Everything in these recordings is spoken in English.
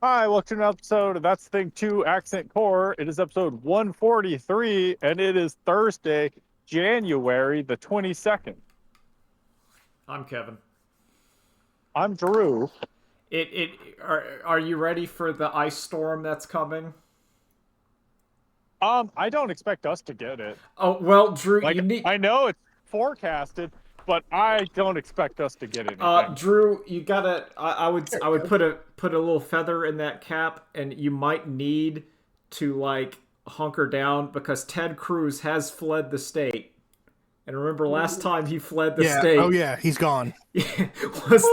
Hi, welcome to an episode of That's the Thing 2 Accent Core. It is episode 143, and it is Thursday, January the 22nd. I'm Kevin. I'm Drew. Are you ready for the ice storm that's coming? I don't expect us to get it. Oh well, Drew, Like, you need I know it's forecasted, but I don't expect us to get anything. Drew, you gotta. I would Go. put a little feather in that cap, and you might need to like hunker down because Ted Cruz has fled the state. And remember, last time he fled the Yeah. Oh, state, yeah. He's gone. was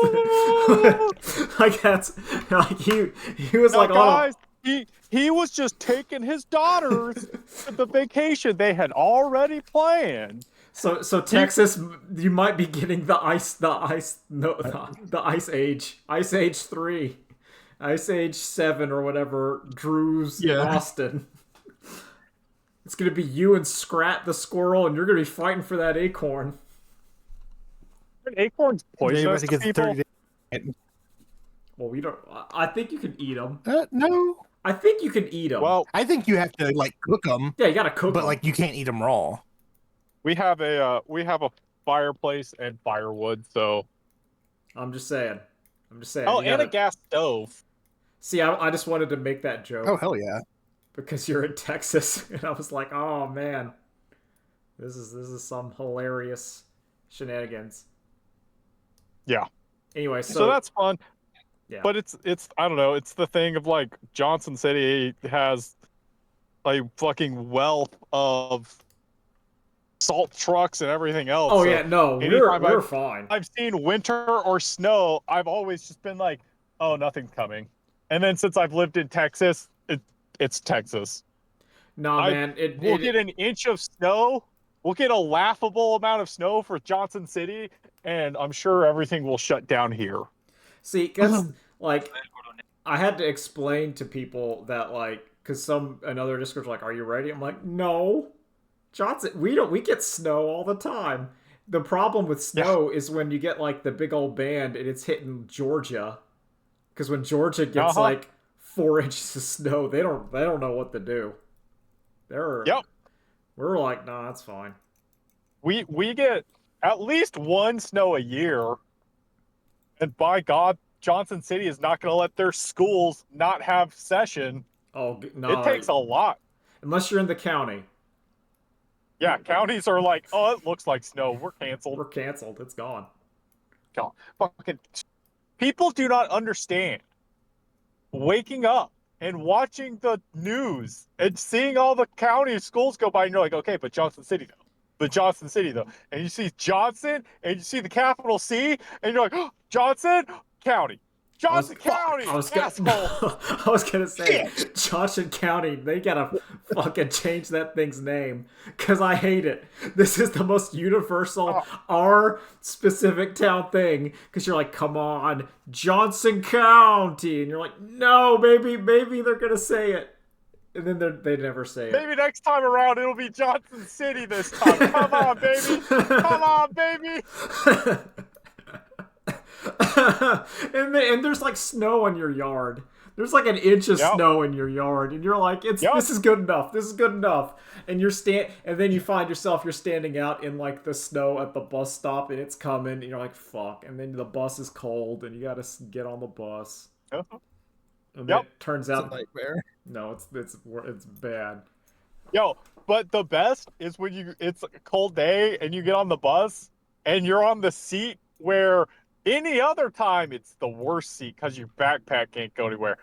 like that's like he was Now, like on guys, he was just taking his daughters to the vacation they had already planned. So He, Texas, you might be getting the ice age 3, ice age 7 or whatever. Drew's in Yeah. Austin. It's gonna be you and Scrat the squirrel, and you're gonna be fighting for that acorn. acorns poisonous Everybody to gets people. 30 days. Well, we don't. I think you can eat them. No. I think you can eat them. Well, I think you have to, like, cook them, Yeah, you gotta cook but, them. like, you can't eat them raw. we have a fireplace and firewood, so I'm just saying. I'm just saying. oh, You and a gotta gas stove. see. I just wanted to make that joke Oh, hell yeah. because you're in Texas, and I was like, oh man, this is some hilarious shenanigans. Yeah. Anyway, So that's fun. yeah. But it's I don't know, it's the thing of like Johnson City has a fucking wealth of salt trucks and everything else. Oh So yeah, no, we're anytime we're fine. I've seen winter or snow, I've always just been like, oh, nothing's coming. And then since I've lived in Texas, it's Texas. Nah, I man, We'll get an inch of snow. We'll get a laughable amount of snow for Johnson City, and I'm sure everything will shut down here. see, that's like I had to explain to people that like because some another Discord's like, "Are you ready?" I'm like, "No, Johnson, we get snow all the time." The problem with Yeah. snow is when you get like the big old band and it's hitting Georgia, because when Georgia gets Uh-huh. like 4 inches of snow, they don't know what to do. They're Yep. we're like, nah, that's fine. We get at least one snow a year, and by God, Johnson City is not going to let their schools not have session. Oh It no, takes a lot. unless you're in the county, Yeah, counties are like, oh, it looks like snow. We're canceled. we're canceled. It's gone. God, fucking people do not understand waking up and watching the news and seeing all the county schools go by, and you're like, okay, but Johnson City though. But Johnson City though. And you see Johnson and you see the capital C, and you're like, oh, Johnson County. Johnson County, I was gonna, asshole. I was gonna say Shit. Johnson County. They gotta fucking change that thing's name because I hate it. This is the most universal our specific town thing. Because you're like, come on, Johnson County, and you're like, no, maybe they're gonna say it, and then they never say it. Maybe next time around it'll be Johnson City this time. Come on, baby. Come on, baby. And there's like snow in your yard. There's like an inch of Yep. snow in your yard, and you're like, Yep. this is good enough. This is good enough. And and then you find yourself you're standing out in like the snow at the bus stop, and it's coming, and you're like, fuck. And then the bus is cold, and you gotta get on the bus. And then Yep. it turns It's a out, nightmare. no, it's bad. Yo, but the best is when it's a cold day and you get on the bus and you're on the seat where any other time it's the worst seat because your backpack can't go anywhere.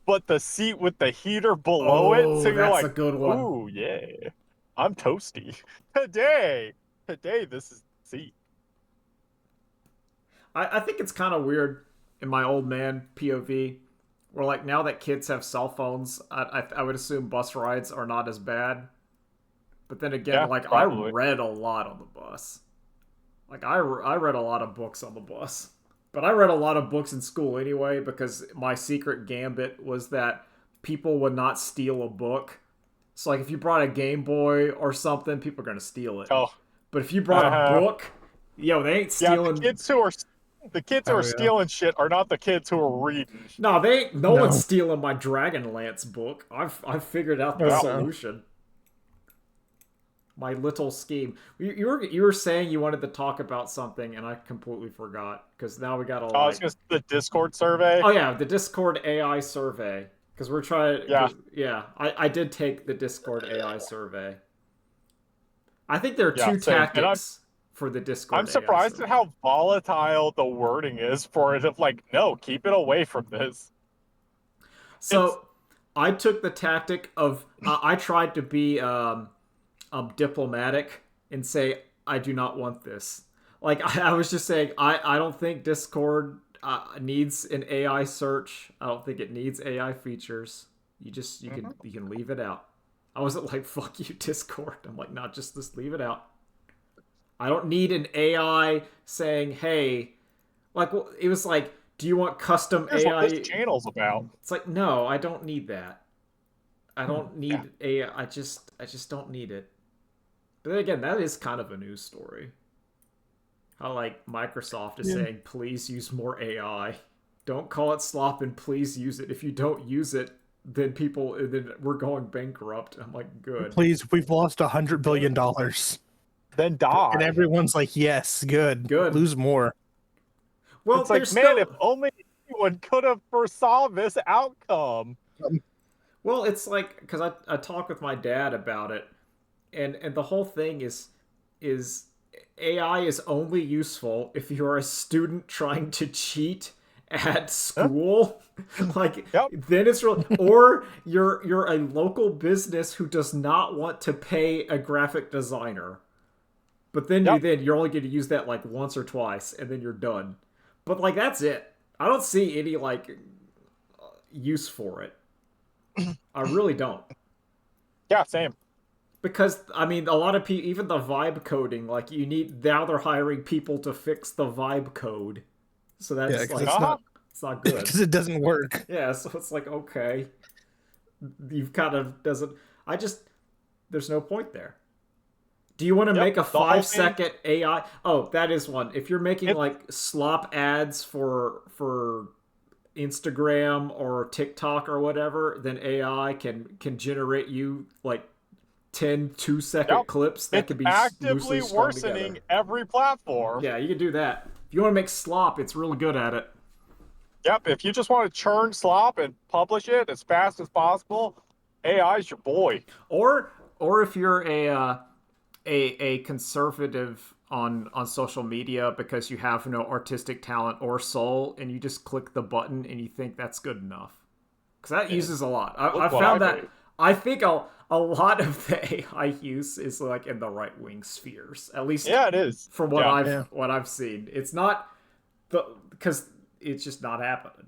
But the seat with the heater below it, so Oh, you're that's like, a good one. ooh, yeah, I'm toasty. Today, this is the seat. I think it's kind of weird in my old man POV, where like now that kids have cell phones, I would assume bus rides are not as bad. But then again, Yeah, like probably. I read a lot on the bus. Like I read a lot of books on the bus. But I read a lot of books in school anyway because my secret gambit was that people would not steal a book. So like if you brought a Game Boy or something, people are gonna steal it. Oh, But if you brought a uh, book, yo, they ain't yeah, the stealing. kids who are The kids who Oh, are yeah. stealing shit are not the kids who are reading. No, no No. one's stealing my Dragonlance book. I've figured out the Oh, no. solution. My little scheme. You were saying you wanted to talk about something, and I completely forgot because now we got to I was like. just the Discord survey. Oh yeah, the Discord AI survey. Because we're trying. Yeah. Yeah. I did take the Discord AI survey. I think there are Yeah, two same. And tactics for the Discord I'm AI surprised survey. at how volatile the wording is for it. Of like, no, keep it away from this. So I took the tactic of I tried to be diplomatic and say I do not want this. Like I was just saying I don't think Discord needs an AI search. I don't think it needs AI features. You can leave it out. I wasn't like fuck you Discord. I'm like not just leave it out. I don't need an AI saying hey, like it was like do you want custom Here's what AI? this channel's about. It's like no, I don't need that. I don't Yeah. need AI. I just don't need it. But then again, that is kind of a news story. How like Microsoft is saying, please use more AI. Don't call it slop and please use it. If you don't use it, then we're going bankrupt. I'm like, good. Please, we've lost $100 billion. Then die. And everyone's like, yes, good. Good. Lose more. Well, It's like, there's man, still... if only anyone could have foresaw this outcome. Well, it's like because I talk with my dad about it, and the whole thing is AI is only useful if you're a student trying to cheat at school. Like Yep. then it's real, or you're a local business who does not want to pay a graphic designer. But then Yep. you're only going to use that like once or twice and then you're done. But like that's it. I don't see any like use for it. I really don't. Yeah, same. Because I mean, a lot of people, even the vibe coding, like you need now they're hiring people to fix the vibe code. So that's Yeah, 'cause like it's not good. Because it doesn't work. Yeah, so it's like okay, you've kind of doesn't. I just there's no point there. Do you want to make a the whole 5-second AI? Oh, that is one. If you're making like slop ads for Instagram or TikTok or whatever, then AI can generate you like 10 2-second Yep. clips that It's could be actively loosely strung worsening together. every platform. Yeah, you can do that. If you want to make slop, it's really good at it. Yep, if you just want to churn slop and publish it as fast as possible, AI's your boy. Or if you're a conservative on social media because you have no artistic talent or soul and you just click the button and you think that's good enough. Because that uses a lot. I found that I think a lot of the AI use is like in the right wing spheres. At least Yeah, it is. from what Yeah. I've seen. It's not because it's just not happening.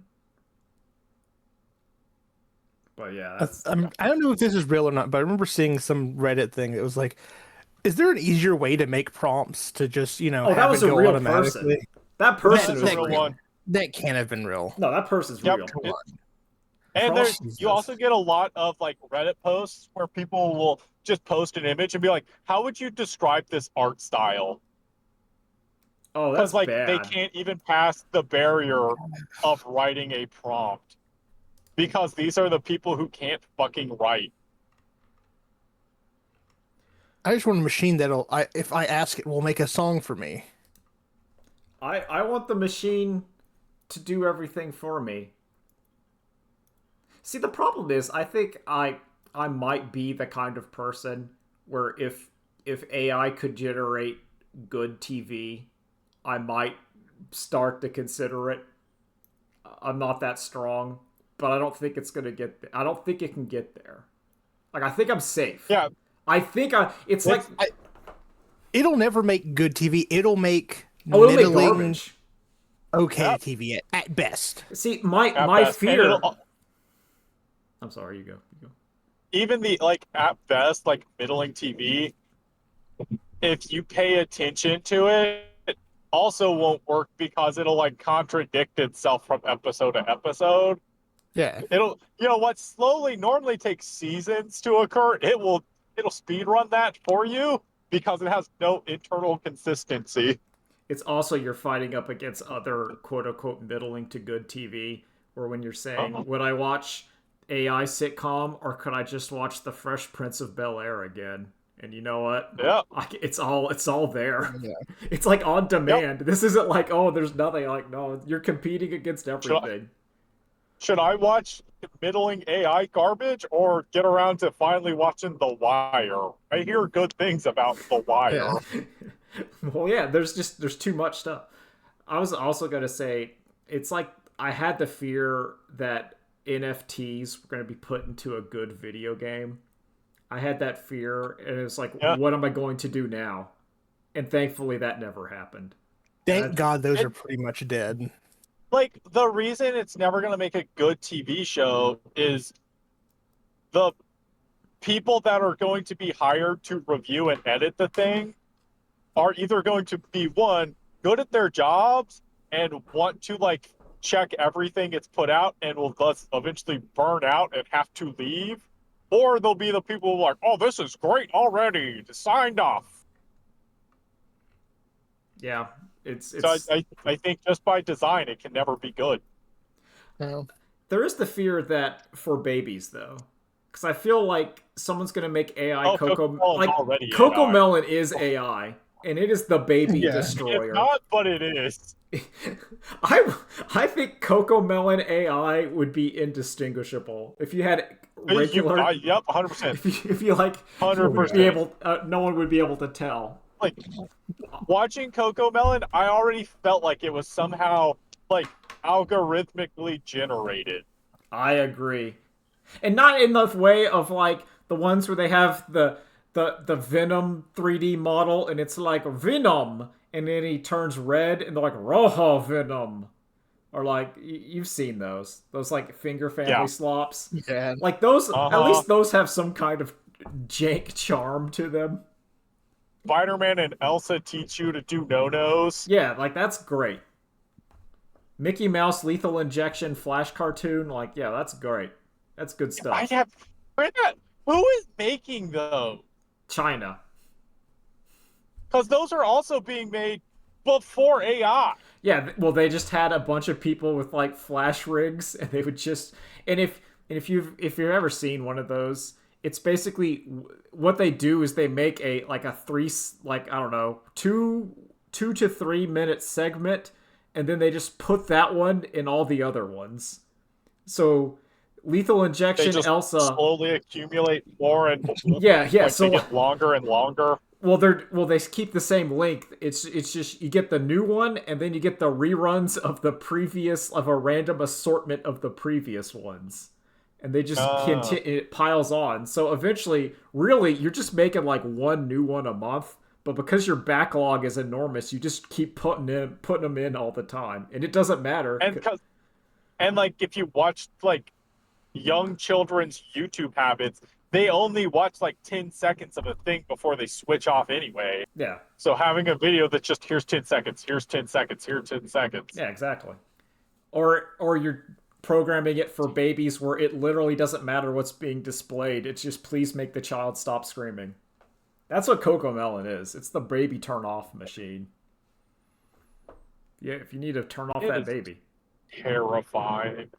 But yeah, that's, I don't know if this is real or not, but I remember seeing some Reddit thing that was like, is there an easier way to make prompts to just, oh, have that was it a go real automatically? person. That person That's was a real real. one. That can't have been real. No, that person's Yep. real. And there's Jesus. you also get a lot of like Reddit posts where people will just post an image and be like, "How would you describe this art style?" Oh, that's Because like bad. they can't even pass the barrier of writing a prompt because these are the people who can't fucking write. I just want a machine if I ask it, will make a song for me. I want the machine to do everything for me. See, the problem is, I think I might be the kind of person where if AI could generate good TV, I might start to consider it. I'm not that strong, but I don't think it's gonna get. I don't think it can get there. Like I think I'm safe. Yeah, I think it's like It'll never make good TV. It'll make it'll make middling, garbage. okay Yep. TV at best. See, at my best. And fear. I'm sorry, you go. even the like at best like middling TV, if you pay attention to it, also won't work because it'll like contradict itself from episode to episode. Yeah. It'll what slowly normally takes seasons to occur, it'll speed run that for you because it has no internal consistency. it's also you're fighting up against other quote unquote middling to good TV, or when you're saying, would I watch AI sitcom or could I just watch The Fresh Prince of Bel-Air again? And you know what? Yeah. It's all there. Yeah. It's like on Yep. demand. This isn't like, oh, there's nothing. Like, no, you're competing against Should I, everything. should I watch middling AI garbage or get around to finally watching The Wire? I hear good things about The Yeah. Wire. Well, yeah, there's too much stuff. I was also gonna say it's like I had the fear that NFTs were gonna be put into a good video game. I had that fear, and it was like, Yeah. what am I going to do now? And thankfully, that never happened. Thank And God those It, are pretty much dead. like the reason it's never going to make a good TV show is the people that are going to be hired to review and edit the thing are either going to be one good at their jobs and want to like check everything it's put out and will thus eventually burn out and have to leave, or they'll be the people who are like, oh, this is great already, signed off. yeah, it's So it's I think just by design it can never be good. No. there is the fear that for babies though, because I feel like someone's gonna make AI Oh, Coco Coco Melon's like already Coco AI. Melon is AI, and it is the baby Yeah. It's destroyer. not, but it is. I think Coco Melon AI would be indistinguishable if you had regular. Yep, 100%. If you like, you would be 100%. able. No one would be able to tell. Like watching Coco Melon, I already felt like it was somehow like algorithmically generated. I agree, and not in the way of like the ones where they have the Venom 3D model, and it's like Venom, and then he turns red, and they're like Rojo Venom, or like you've seen those like finger family Yeah. slops, Yeah. like those. At Uh-huh. least those have some kind of jank charm to them. Spider-Man and Elsa teach you to do no-nos. Yeah, like that's great. Mickey Mouse Lethal Injection Flash cartoon, like yeah, that's great. That's good I stuff. have who is making those? China. Because those are also being made before AI. Yeah, well, they just had a bunch of people with like flash rigs, and they would just and if you've ever seen one of those, it's basically what they do is they make a like a three like I don't know 2 to 3 minute segment, and then they just put that one in all the other ones. So, Lethal They Injection just Elsa. slowly accumulate more and more. Yeah. Like So they get longer and longer. they keep the same length. It's just you get the new one and then you get the reruns of the previous of a random assortment of the previous ones. And they just continue, it piles on. So eventually, really, you're just making like one new one a month. But because your backlog is enormous, you just keep putting them in all the time, and it doesn't matter. And like if you watch like young children's YouTube habits, they only watch like 10 seconds of a thing before they switch off anyway. Yeah, So having a video that's just here's 10 seconds, here's 10 seconds, here's 10 seconds. yeah, exactly. Or you're programming it for babies where it literally doesn't matter what's being displayed. It's just please make the child stop screaming. That's what Coco Melon is. It's the baby turn off machine. Yeah, if you need to turn off that baby, Terrifying.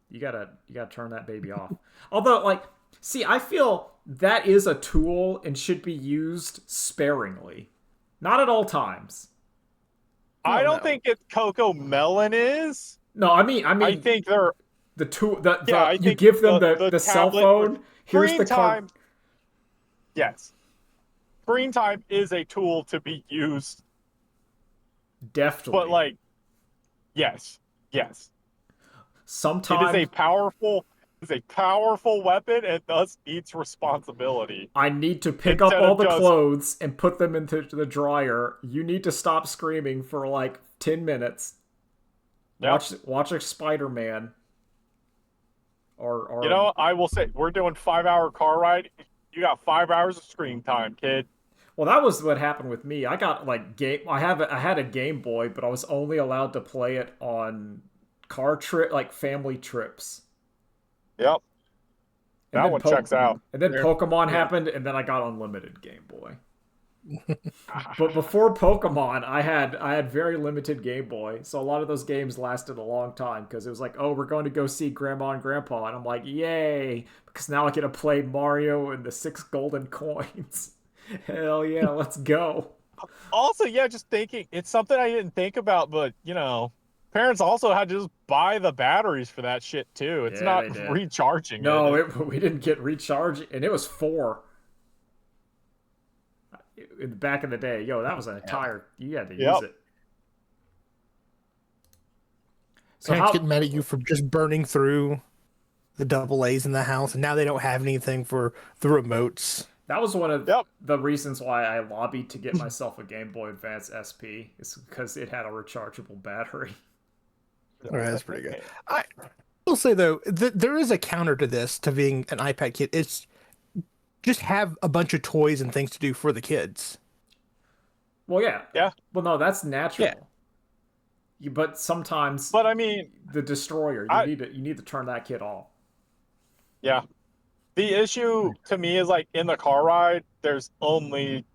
you gotta turn that baby off. Although, like, see, I feel that is a tool and should be used sparingly, not at all times. I don't no. think it Coco Melon is. No, I mean, I think they're the tool. I You think give them the cell tablet phone. Here's screen the card. time. Yes. Screen time is a tool to be used, Deftly, but like yes. Yes. sometimes It is a powerful weapon and thus needs responsibility. I need to pick up Instead all of the just- clothes and put them into the dryer. You need to stop screaming for like 10 minutes. Yep. Watch a Spider-Man. Or You know, I will say we're doing 5-hour car ride. You got 5 hours of screen time, kid. well, that was what happened with me. I got like I had a Game Boy, but I was only allowed to play it on family trips. Yep. And That then one checks out. And then There- Pokemon happened, and then I got unlimited Game Boy. But before Pokemon, I had very limited Game Boy, so a lot of those games lasted a long time because it was like, oh, we're going to go see Grandma and Grandpa, and I'm like, yay, because now I get to play Mario and the 6 golden coins. Hell yeah, let's go. Also, yeah, just thinking, it's something I didn't think about, but parents also had to just buy the batteries for that shit too. It's Yeah, not they did. recharging No, it. we didn't get recharge, and it was 4 back in the day. Yo, that was an Yeah. entire. You had to use Yep. it. So Parents get how? mad at you for just burning through the double A's in the house, and now they don't have anything for the remotes. That was one of Yep. the reasons why I lobbied to get myself a Game Boy Advance SP. Is because it had a rechargeable battery. All right, that's pretty good. I will say though, there is a counter to this to being an iPad kid. It's just have a bunch of toys and things to do for the kids. Well, yeah. Yeah. Well, no, that's Yeah. natural. But sometimes But I mean, the destroyer, I you need to turn that kid off. yeah. The issue to me is like in the car ride, there's only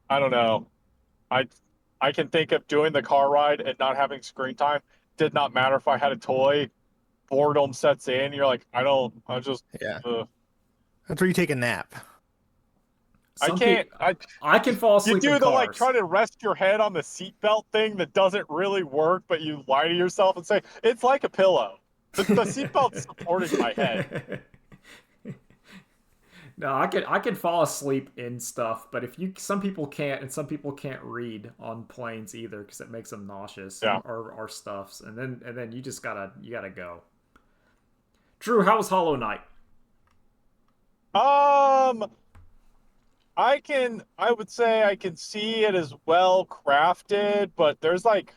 I don't know. I I can think of doing the car ride and not having screen time. Did not matter if I had a toy. Boredom sets in. You're like, I just Yeah. uh, That's where you take a nap. I Some can't. people, I can fall You asleep in do the like cars. try to rest your head on the seatbelt thing that doesn't really work, but you lie to yourself and say it's like a pillow. The seatbelt's supporting my head. No, I can fall asleep in stuff, but if you some people can't, and some people can't read on planes either because it makes them nauseous Yeah. or stuffs, and then you gotta go. Drew, how was Hollow Knight? Um, I would say I can see it as well crafted, but there's like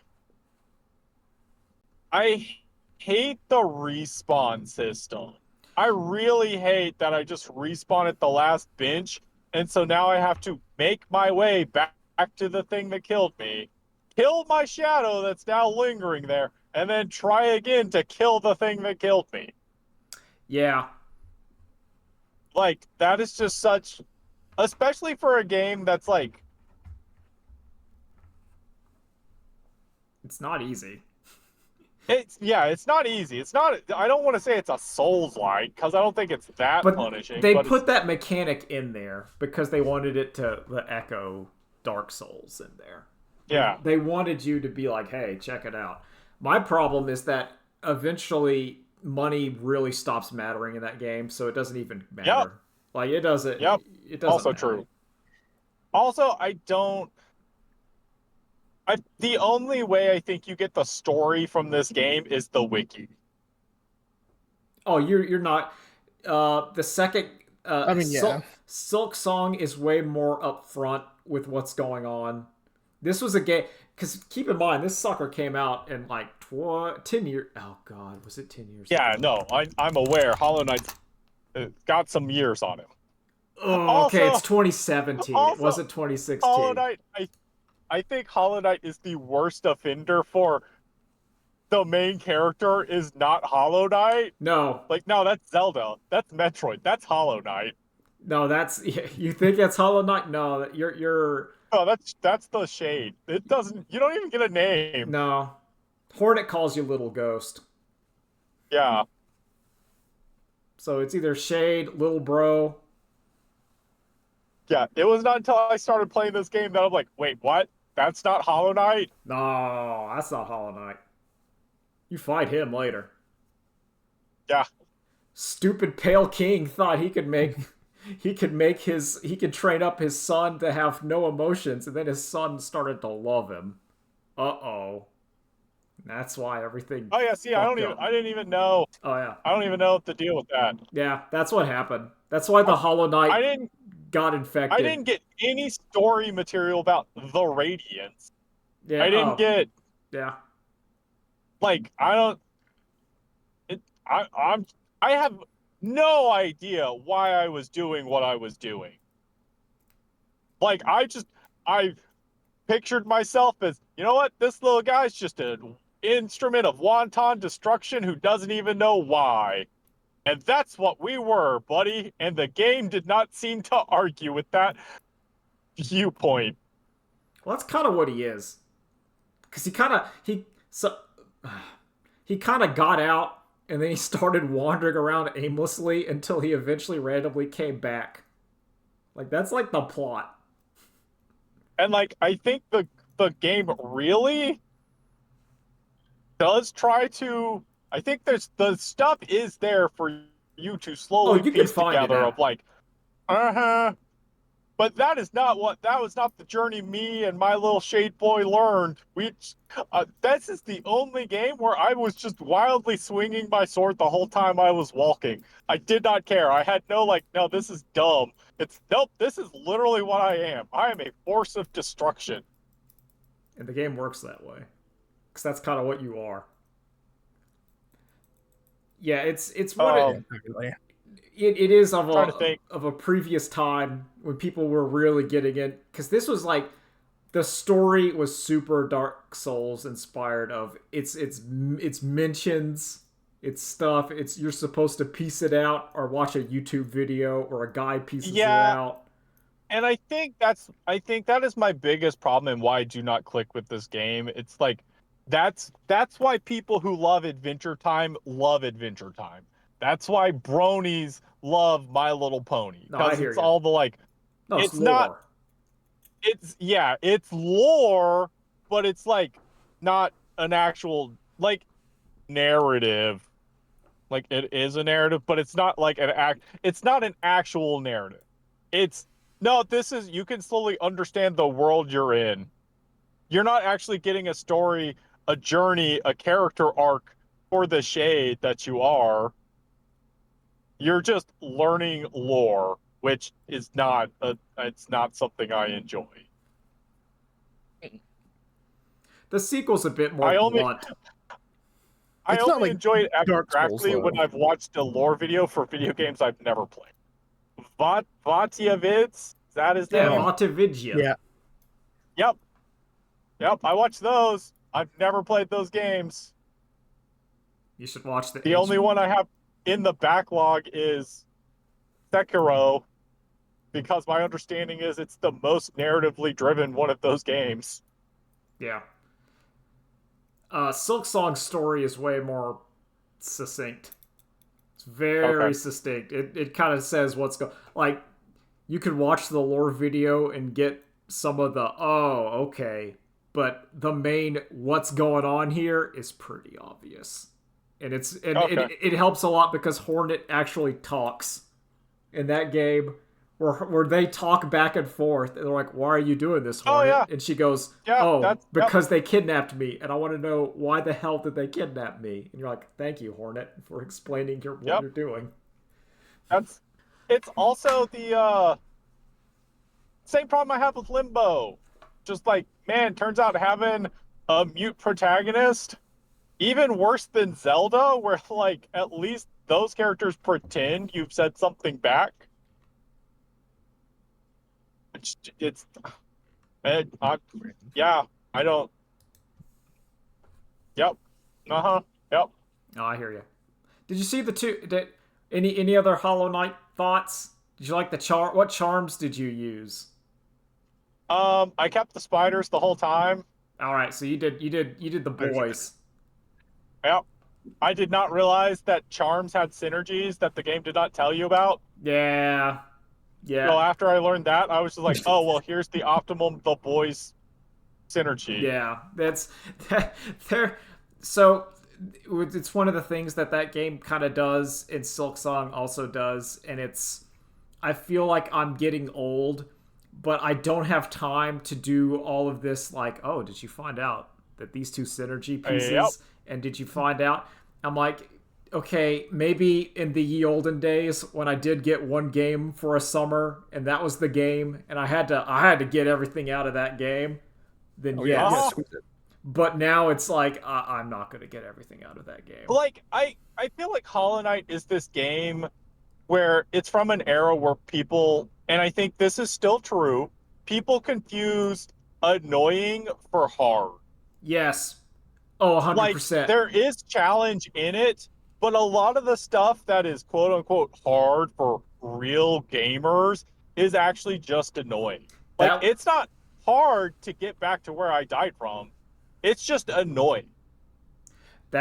I hate the respawn system. I really hate that I just respawn at the last bench, and so now I have to make my way back to the thing that killed me, kill my shadow that's now lingering there, and then try again to kill the thing that killed me. Yeah, Like, that is just such, especially for a game that's like, it's not easy. it's not easy. It's not, I don't want to say it's a Souls-like, because I don't think it's that But punishing, they but it's, put that mechanic in there because they wanted it to echo Dark Souls in there. yeah. They wanted you to be like, "Hey, check it out." My problem is that eventually money really stops mattering in that game, so it doesn't even matter. Yep. Like it doesn't. Yep. It doesn't. Also matter. true. Also, the only way I think you get the story from this game is the wiki. Oh, you're not. The second I mean, yeah. Silk Song is way more upfront with what's going on. This was a game because keep in mind this sucker came out in like 10 years. Oh God, was it 10 years Yeah, ago? no, I'm aware. Hollow Knight's got some years on him. Oh, okay, it's Also, 2017. It also, wasn't Hollow 2016. Knight. I think Hollow Knight is the worst offender for the main character is not Hollow Knight. No, Like, no, that's Zelda. That's Metroid. That's Hollow Knight. no, that's you think that's Hollow Knight? No, you're Oh, that's the shade. It doesn't. You don't even get a name. no. Hornet calls you Little Ghost. Yeah. So it's either Shade, Little Bro. Yeah, it was not until I started playing this game that I'm like, wait, what? That's not Hollow Knight? No, that's not Hollow Knight. You fight him later. Yeah. Stupid Pale King thought he could train up his son to have no emotions, and then his son started to love him. Uh-oh. That's why everything Oh yeah, see, fucked up. I didn't even know. Oh yeah. I don't even know what to deal with that. Yeah, that's what happened. That's why the Hollow Knight I didn't got I infected. didn't get any story material about the Radiance. Yeah. I didn't get Yeah. like I don't it I have no idea why I was doing what I was doing. Like I pictured myself as, you know what, this little guy's just an instrument of wanton destruction who doesn't even know why. And that's what we were, buddy. And the game did not seem to argue with that. viewpoint. Well, that's kind of what he is, because he kind of got out and then he started wandering around aimlessly until he eventually randomly came back. Like that's like the plot. And like I think the game really does try to. I think there's the stuff is there for you to Oh, slowly you can piece find it together of out. like, uh-huh. But that was not the journey me and my little shade boy learned. This is the only game where I was just wildly swinging my sword the whole time I was walking. I did not care. I had no like, no, this is dumb. It's nope. This is literally what I am. I am a force of destruction. And the game works that way, because that's kind of what you are. Yeah, it's what Um, it is trying to think. of a previous time when people were really getting it, because this was like the story was super Dark Souls inspired. Of it's mentions, it's stuff. It's you're supposed to piece it out or watch a YouTube video or a guy pieces it Yeah, out. and I think that is my biggest problem and why I do not click with this game. It's like that's why people who love Adventure Time. That's why bronies love My Little Pony No, I because hear it's you. all the like No, it's it's not lore. it's yeah, it's lore, but it's like not an actual like narrative. Like it is a narrative, but it's not like it's not an actual narrative. It's no, this is you can slowly understand the world you're in. You're not actually getting a story, a journey, a character arc for the shade that you are. You're just learning lore, which is not it's not something I enjoy. The sequel's a bit more I only blunt. I It's not only like enjoy it Dark Souls abstractly though. when I've watched a lore video for video games I've never played. Vatia Vids, is that his Yeah, name? Oh, Vatavidya. yeah. Yep, yep. I watched those. I've never played those games. You should watch the The H. only one I have in the backlog is Sekiro, because my understanding is it's the most narratively driven one of those games. Yeah. Silk Song's story is way more succinct. It's Okay. very succinct. It kind of says what's going. Like you could watch the lore video and get some of the okay, but the main what's going on here is pretty obvious, and Okay. it helps a lot because Hornet actually talks in that game. Where they talk back and forth, and they're like, "Why are you doing this, Oh Hornet?" yeah. And she goes, Yeah, "Oh, that's yep. because they kidnapped me, and I want to know why the hell did they kidnap me?" And you're like, "Thank you, Hornet, for explaining what Yep. you're doing." That's it's also the same problem I have with Limbo. Just like, man, turns out having a mute protagonist even worse than Zelda, where like at least those characters pretend you've said something back. It's yeah, I don't. Yep. Uh huh. Yep. Oh, I hear you. Did you see the two? Any other Hollow Knight thoughts? Did you like the char? What charms did you use? I kept the spiders the whole time. All right, so you did the boys. Yep. I did not realize that charms had synergies that the game did not tell you about. Yeah, So yeah, after I learned that, I was just like, oh well, here's the optimum the boys synergy. yeah. That's there. So it's one of the things that game kind of does, and Silk Song also does, and it's. I feel like I'm getting old, but I don't have time to do all of this. Like, oh, did you find out that these two synergy Yep. pieces? And did you find out? I'm like, okay, maybe in the ye olden days when I did get one game for a summer and that was the game, and I had to get everything out of that game. Then Oh yeah, you gotta yes, Uh-huh. squeeze it. but now it's like I'm not going to get everything out of that game. Like I feel like Hollow Knight is this game where it's from an era where people, and I think this is still true, people confuse annoying for hard. Yes. Oh, Like 100%. there is challenge in it, but a lot of the stuff that is quote unquote hard for real gamers is actually just annoying. Like, That it's not hard to get back to where I died from. It's just annoying.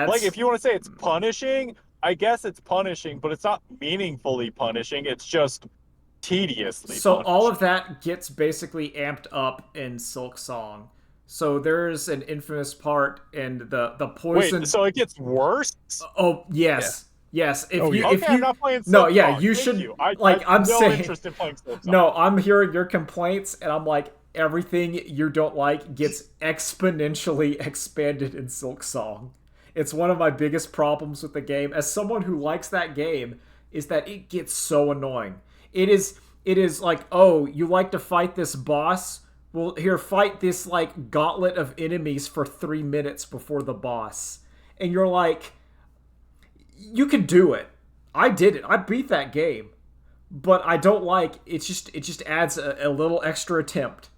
Like, that's if you want to say it's punishing, I guess it's punishing, but it's not meaningfully punishing. It's just tediously so all punishing. of that gets basically amped up in Silk Song. So there's an infamous part in the Wait, poison. so it gets worse? Oh Yeah. yes, yes. Oh, yeah. Okay, I'm not playing No, Silk yeah, Song. you Thank should you. I like. have I'm no saying interest in playing Silk Song. no. I'm hearing your complaints, and I'm like everything you don't like gets exponentially expanded in Silk Song. It's one of my biggest problems with the game. As someone who likes that game, is that it gets so annoying. It is. It is like, oh, you like to fight this boss? Well, here, fight this like gauntlet of enemies for 3 minutes before the boss, and you're like, you can do it. I did it. I beat that game, but I don't like it just adds a little extra attempt.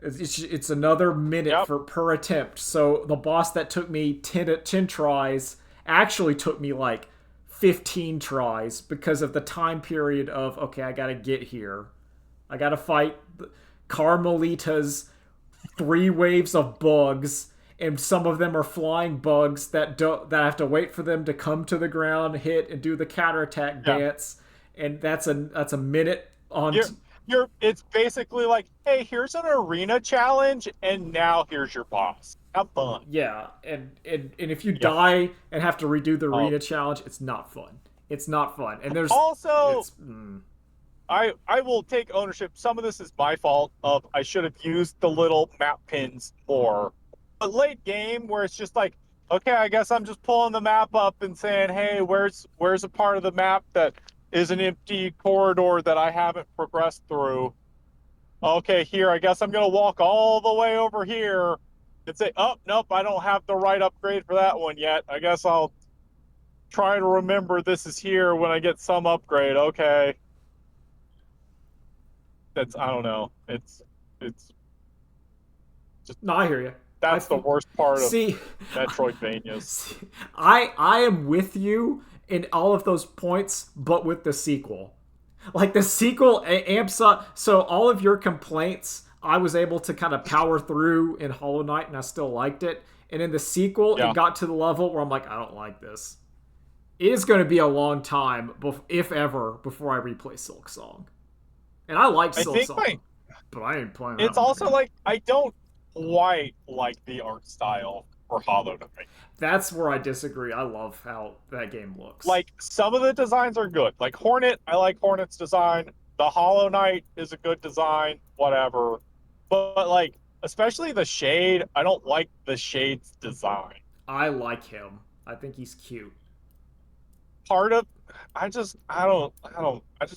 It's another minute Yep. for per attempt. So the boss that took me 10 tries actually took me like 15 tries because of the time period of, okay, I got to get here. I got to fight Carmelita's 3 waves of bugs, and some of them are flying bugs that I have to wait for them to come to the ground, hit, and do the counterattack Yeah. dance. And that's a minute on. It's basically like, hey, here's an arena challenge, and now here's your boss. Have fun. Yeah, and if you Yeah. die and have to redo the Oh. arena challenge, it's not fun. It's not fun. And there's Also, it's, mm, I will take ownership. Some of this is my fault of I should have used the little map pins more. But late game where it's just like, okay, I guess I'm just pulling the map up and saying, hey, where's a part of the map that is an empty corridor that I haven't progressed through? Okay, here, I guess I'm gonna walk all the way over here and say, oh, nope, I don't have the right upgrade for that one yet. I guess I'll try to remember this is here when I get some upgrade. Okay. That's, I don't know. It's no, I hear you. that's the worst part of See, Metroidvanias. see, I am with you in all of those points, but with the sequel. Like the sequel amps up. So all of your complaints, I was able to kind of power through in Hollow Knight, and I still liked it. And in the sequel, Yeah. it got to the level where I'm like, I don't like this. It is going to be a long time, if ever, before I replay Silk Song. And I like I Silk think Song, but I ain't playing. it's that one also again. like I don't quite like the art style for Hollow Knight. That's where I disagree. I love how that game looks. Like some of the designs are good. Like Hornet, I like Hornet's design. The Hollow Knight is a good design, whatever. But like especially the Shade, I don't like the Shade's design. I like him. I think he's cute. Part of I just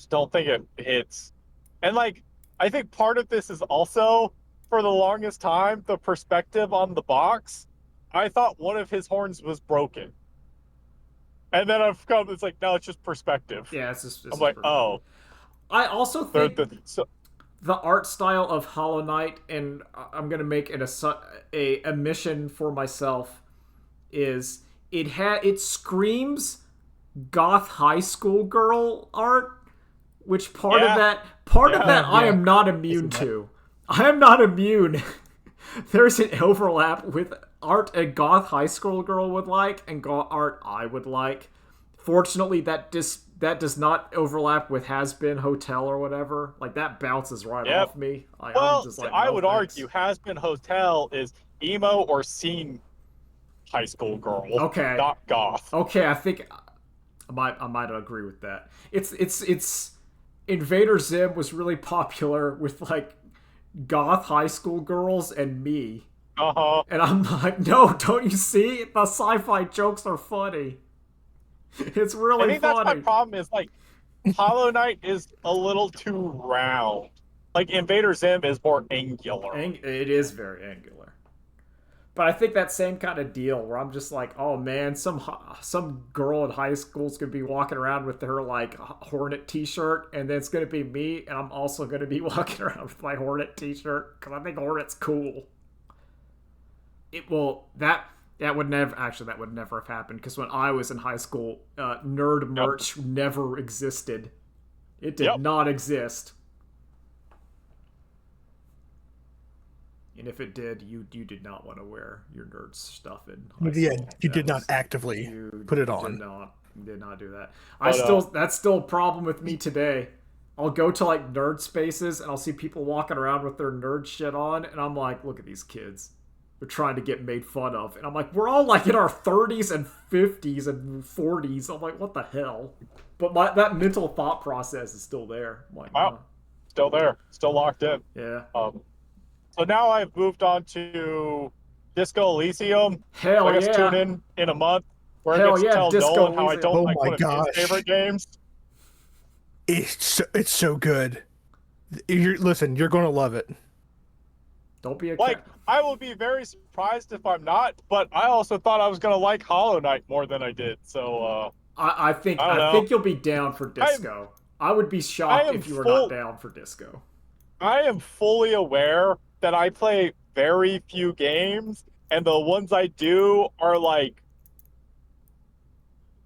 don't think it hits. And like I think part of this is also for the longest time the perspective on the box. I thought one of his horns was broken. And then it's like, no, it's just perspective. Yeah, it's just. I'm like, oh, I also think so the art style of Hollow Knight, and I'm gonna make it a mission for myself, is it screams goth high school girl art, which part of that I am not immune to. I am not immune. There's an overlap with art a goth high school girl would like and goth art I would like. Fortunately, that does not overlap with Has Been Hotel or whatever. Like that bounces right off me. well, I'm just like, I no, would thanks. argue Has Been Hotel is emo or scene high school girl. Okay. Not goth. Okay, I think I might agree with that. It's Invader Zim was really popular with like goth high school girls and me. Uh-huh. And I'm like, no, don't you see? The sci-fi jokes are funny. It's really I think funny. that's my problem is like Hollow Knight is a little too round. Like Invader Zim is more angular. It is very angular. But I think that same kind of deal where I'm just like, oh man, some girl in high school is gonna be walking around with her like Hornet T-shirt, and then it's gonna be me, and I'm also gonna be walking around with my Hornet T-shirt because I think Hornet's cool. That would never have happened because when I was in high school, nerd merch never existed. It did not exist. And if it did, you did not want to wear your nerd stuff in high Yeah, school. you That did not was actively you put it you on. did not do that. I But still that's still a problem with me today. I'll go to like nerd spaces and I'll see people walking around with their nerd shit on, and I'm like, look at these kids. They're trying to get made fun of, and I'm like, we're all like in our 30s and 50s and 40s. I'm like, what the hell? But that mental thought process is still there. I'm like, wow, still there, still locked in. yeah, Um, so now I've moved on to Disco Elysium. So I hell guess tune yeah, in a month where I get hell to yeah, tell Disco Nolan how I Elysium. don't Oh like my one of his gosh, favorite games. it's so good. Listen, you're going to love it. Don't be a Like, cat. I will be very surprised if I'm not, but I also thought I was gonna like Hollow Knight more than I did. So I don't I know. think you'll be down for I'm disco. I would be I shocked am if you were not full down for disco. I am fully aware that I play very few games, and the ones I do are like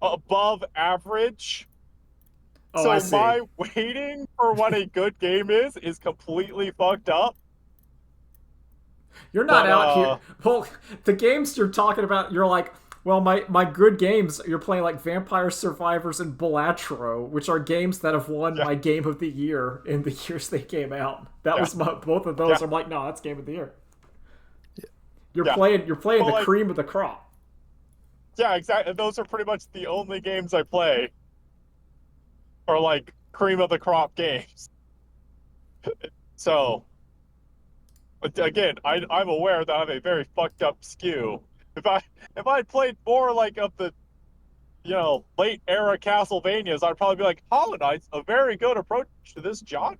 above average. Oh, I So see. my waiting for what a good game is completely fucked up. You're not But out here. Well, the games you're talking about, you're like, well, my good games, you're playing like Vampire Survivors and Balatro, which are games that have won yeah, my Game of the Year in the years they came out. That yeah, was both of yeah, those. I'm like, no, that's Game of the Year. yeah. You're playing But the like, cream of the crop. yeah, exactly. Those are pretty much the only games I play, are like cream of the crop games. So, but again, I'm aware that I have a very fucked up skew. If I if I'd played more like of the late era Castlevanias, I'd probably be like, Hollow Knight's a very good approach to this genre.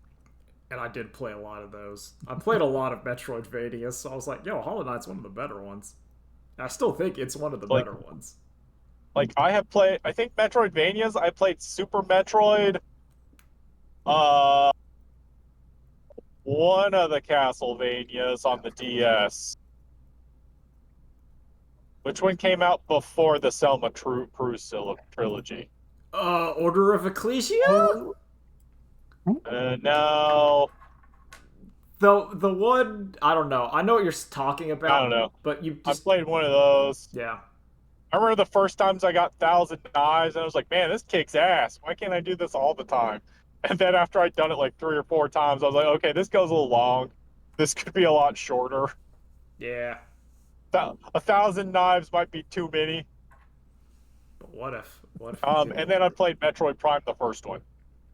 And I did play a lot of those. I played a lot of Metroidvanias, so I was like, yo, Hollow Knight's one of the better ones. I still think it's one of the Like better ones. I have played, I think Metroidvanias. I played Super Metroid, uh, one of the Castlevanias on the DS. Which one came out before the Selma Cruz trilogy? Order of Ecclesia? Oh, No, The one I don't know. I know what you're talking I don't about, know. but you I just played one of those. yeah. I remember the first times I got Thousand Knives, and I was like, man, this kicks ass. Why can't I do this all the time? And then after I'd done it like 3 or 4 times, I was like, okay, this goes a little long. This could be a lot shorter. Yeah. 1,000 knives might be too many. But what if you did And then I more? played Metroid Prime, the first one.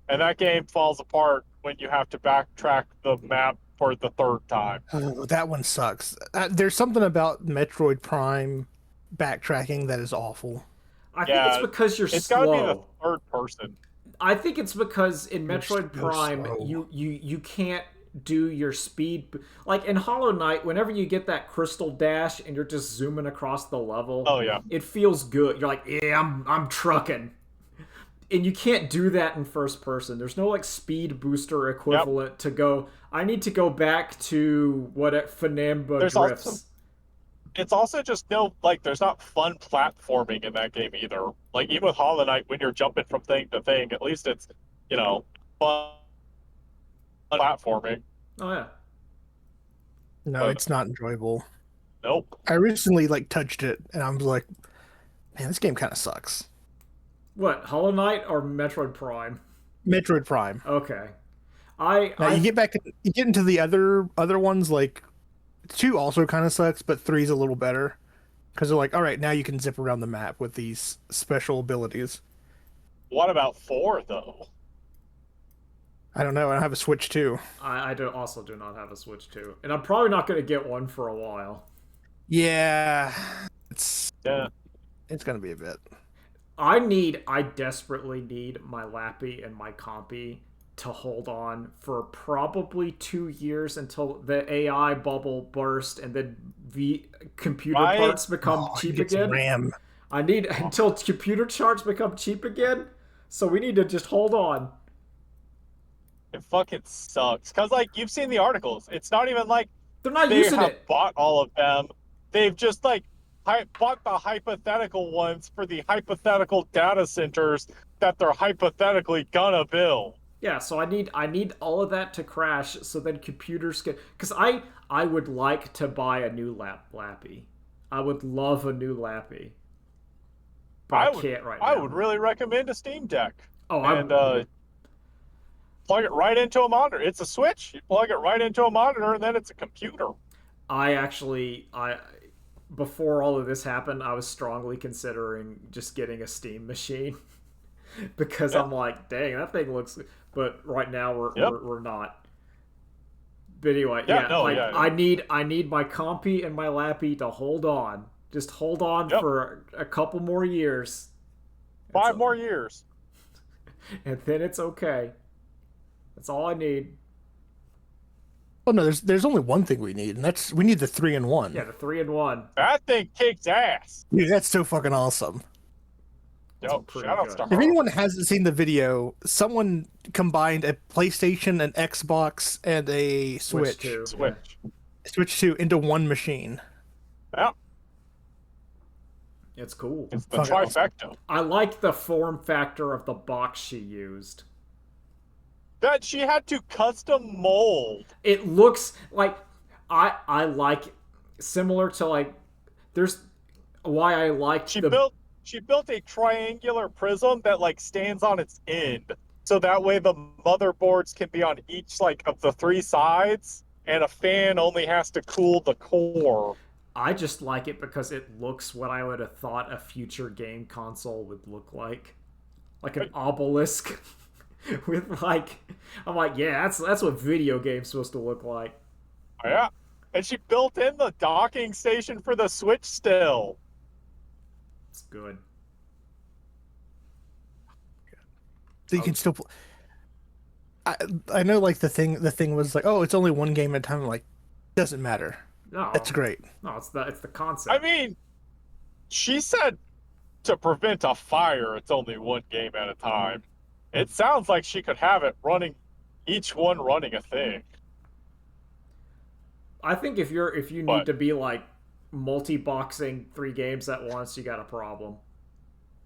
And that game falls apart when you have to backtrack the map for the third time. oh, that one sucks. There's something about Metroid Prime backtracking that is awful. I think it's Yeah, because you're it's got to be the slow. third person. I think it's because in You're Metroid so Prime slow. you can't do your speed like in Hollow Knight whenever you get that crystal dash and you're just zooming across the level, Oh, yeah. it feels good. You're like, "Yeah, I'm trucking." And you can't do that in first person. There's no like speed booster Yep. equivalent to go. I need to go back to what at Fanamba There's also drifts. it's also just there's not fun platforming in that game either. Like even with Hollow Knight, when you're jumping from thing to thing, at least it's fun platforming. Oh yeah. No, But it's not enjoyable. nope. I recently touched it and I was like, man, this game kind of sucks. What, Hollow Knight or Metroid Prime? Metroid Prime. Okay. Now I you get into the other ones, like 2 also kind of sucks, but 3's a little better because they're like, all right, now you can zip around the map with these special abilities. What about 4 though? I don't know. I don't have a Switch too. I also do not have a Switch 2. And I'm probably not going to get one for a while. Yeah, it's Yeah. it's gonna be a bit. I desperately need my Lappy and my Compy to hold on for probably 2 years until the AI bubble burst and then computer Right? parts become Oh, cheap get some again. RAM. I need until computer parts become cheap again. So we need to just hold on. It fucking sucks. Cause you've seen the articles. It's not even like They're not they using have it. bought all of them. They've just bought the hypothetical ones for the hypothetical data centers that they're hypothetically gonna build. Yeah, so I need all of that to crash so then computers can because I would like to buy a new Lappy. I would love a new Lappy. But I can't right now. I would really recommend a Steam Deck. Oh, and plug it right into a monitor. It's a Switch. You plug it right into a monitor, and then it's a computer. Before all of this happened, I was strongly considering just getting a Steam machine because I'm like, dang, that thing looks. But right now we're not. But anyway, I need my compy and my lappy to hold on. Just hold on for a couple more years. 5 more years. And then it's okay. That's all I need. Oh no, there's only one thing we need, and we need the 3-in-1. Yeah, the 3-in-1. That thing kicks ass. Dude, that's so fucking awesome. Yo, shout out to If anyone hasn't seen the video, someone combined a PlayStation, an Xbox, and a Switch. Switch 2 into one machine. Yeah. It's cool. It's the trifecta. I like the form factor of the box she used. That she had to custom mold. It looks like I like similar to like there's why I liked she built a triangular prism that like stands on its end. So that way the motherboards can be on each like of the 3 sides and a fan only has to cool the core. I just like it because it looks what I would have thought a future game console would look like. Like an obelisk with like I'm like, yeah, that's what video game's supposed to look like. Yeah. And she built in the docking station for the Switch still. It's good. So you can still I know like the thing was like, oh, it's only one game at a time. I'm like, doesn't matter. No. That's great. No, it's the concept. I mean, she said to prevent a fire, it's only one game at a time. It sounds like she could have it running, each one running a thing. I think if you need to be like multi-boxing 3 games at once, you got a problem.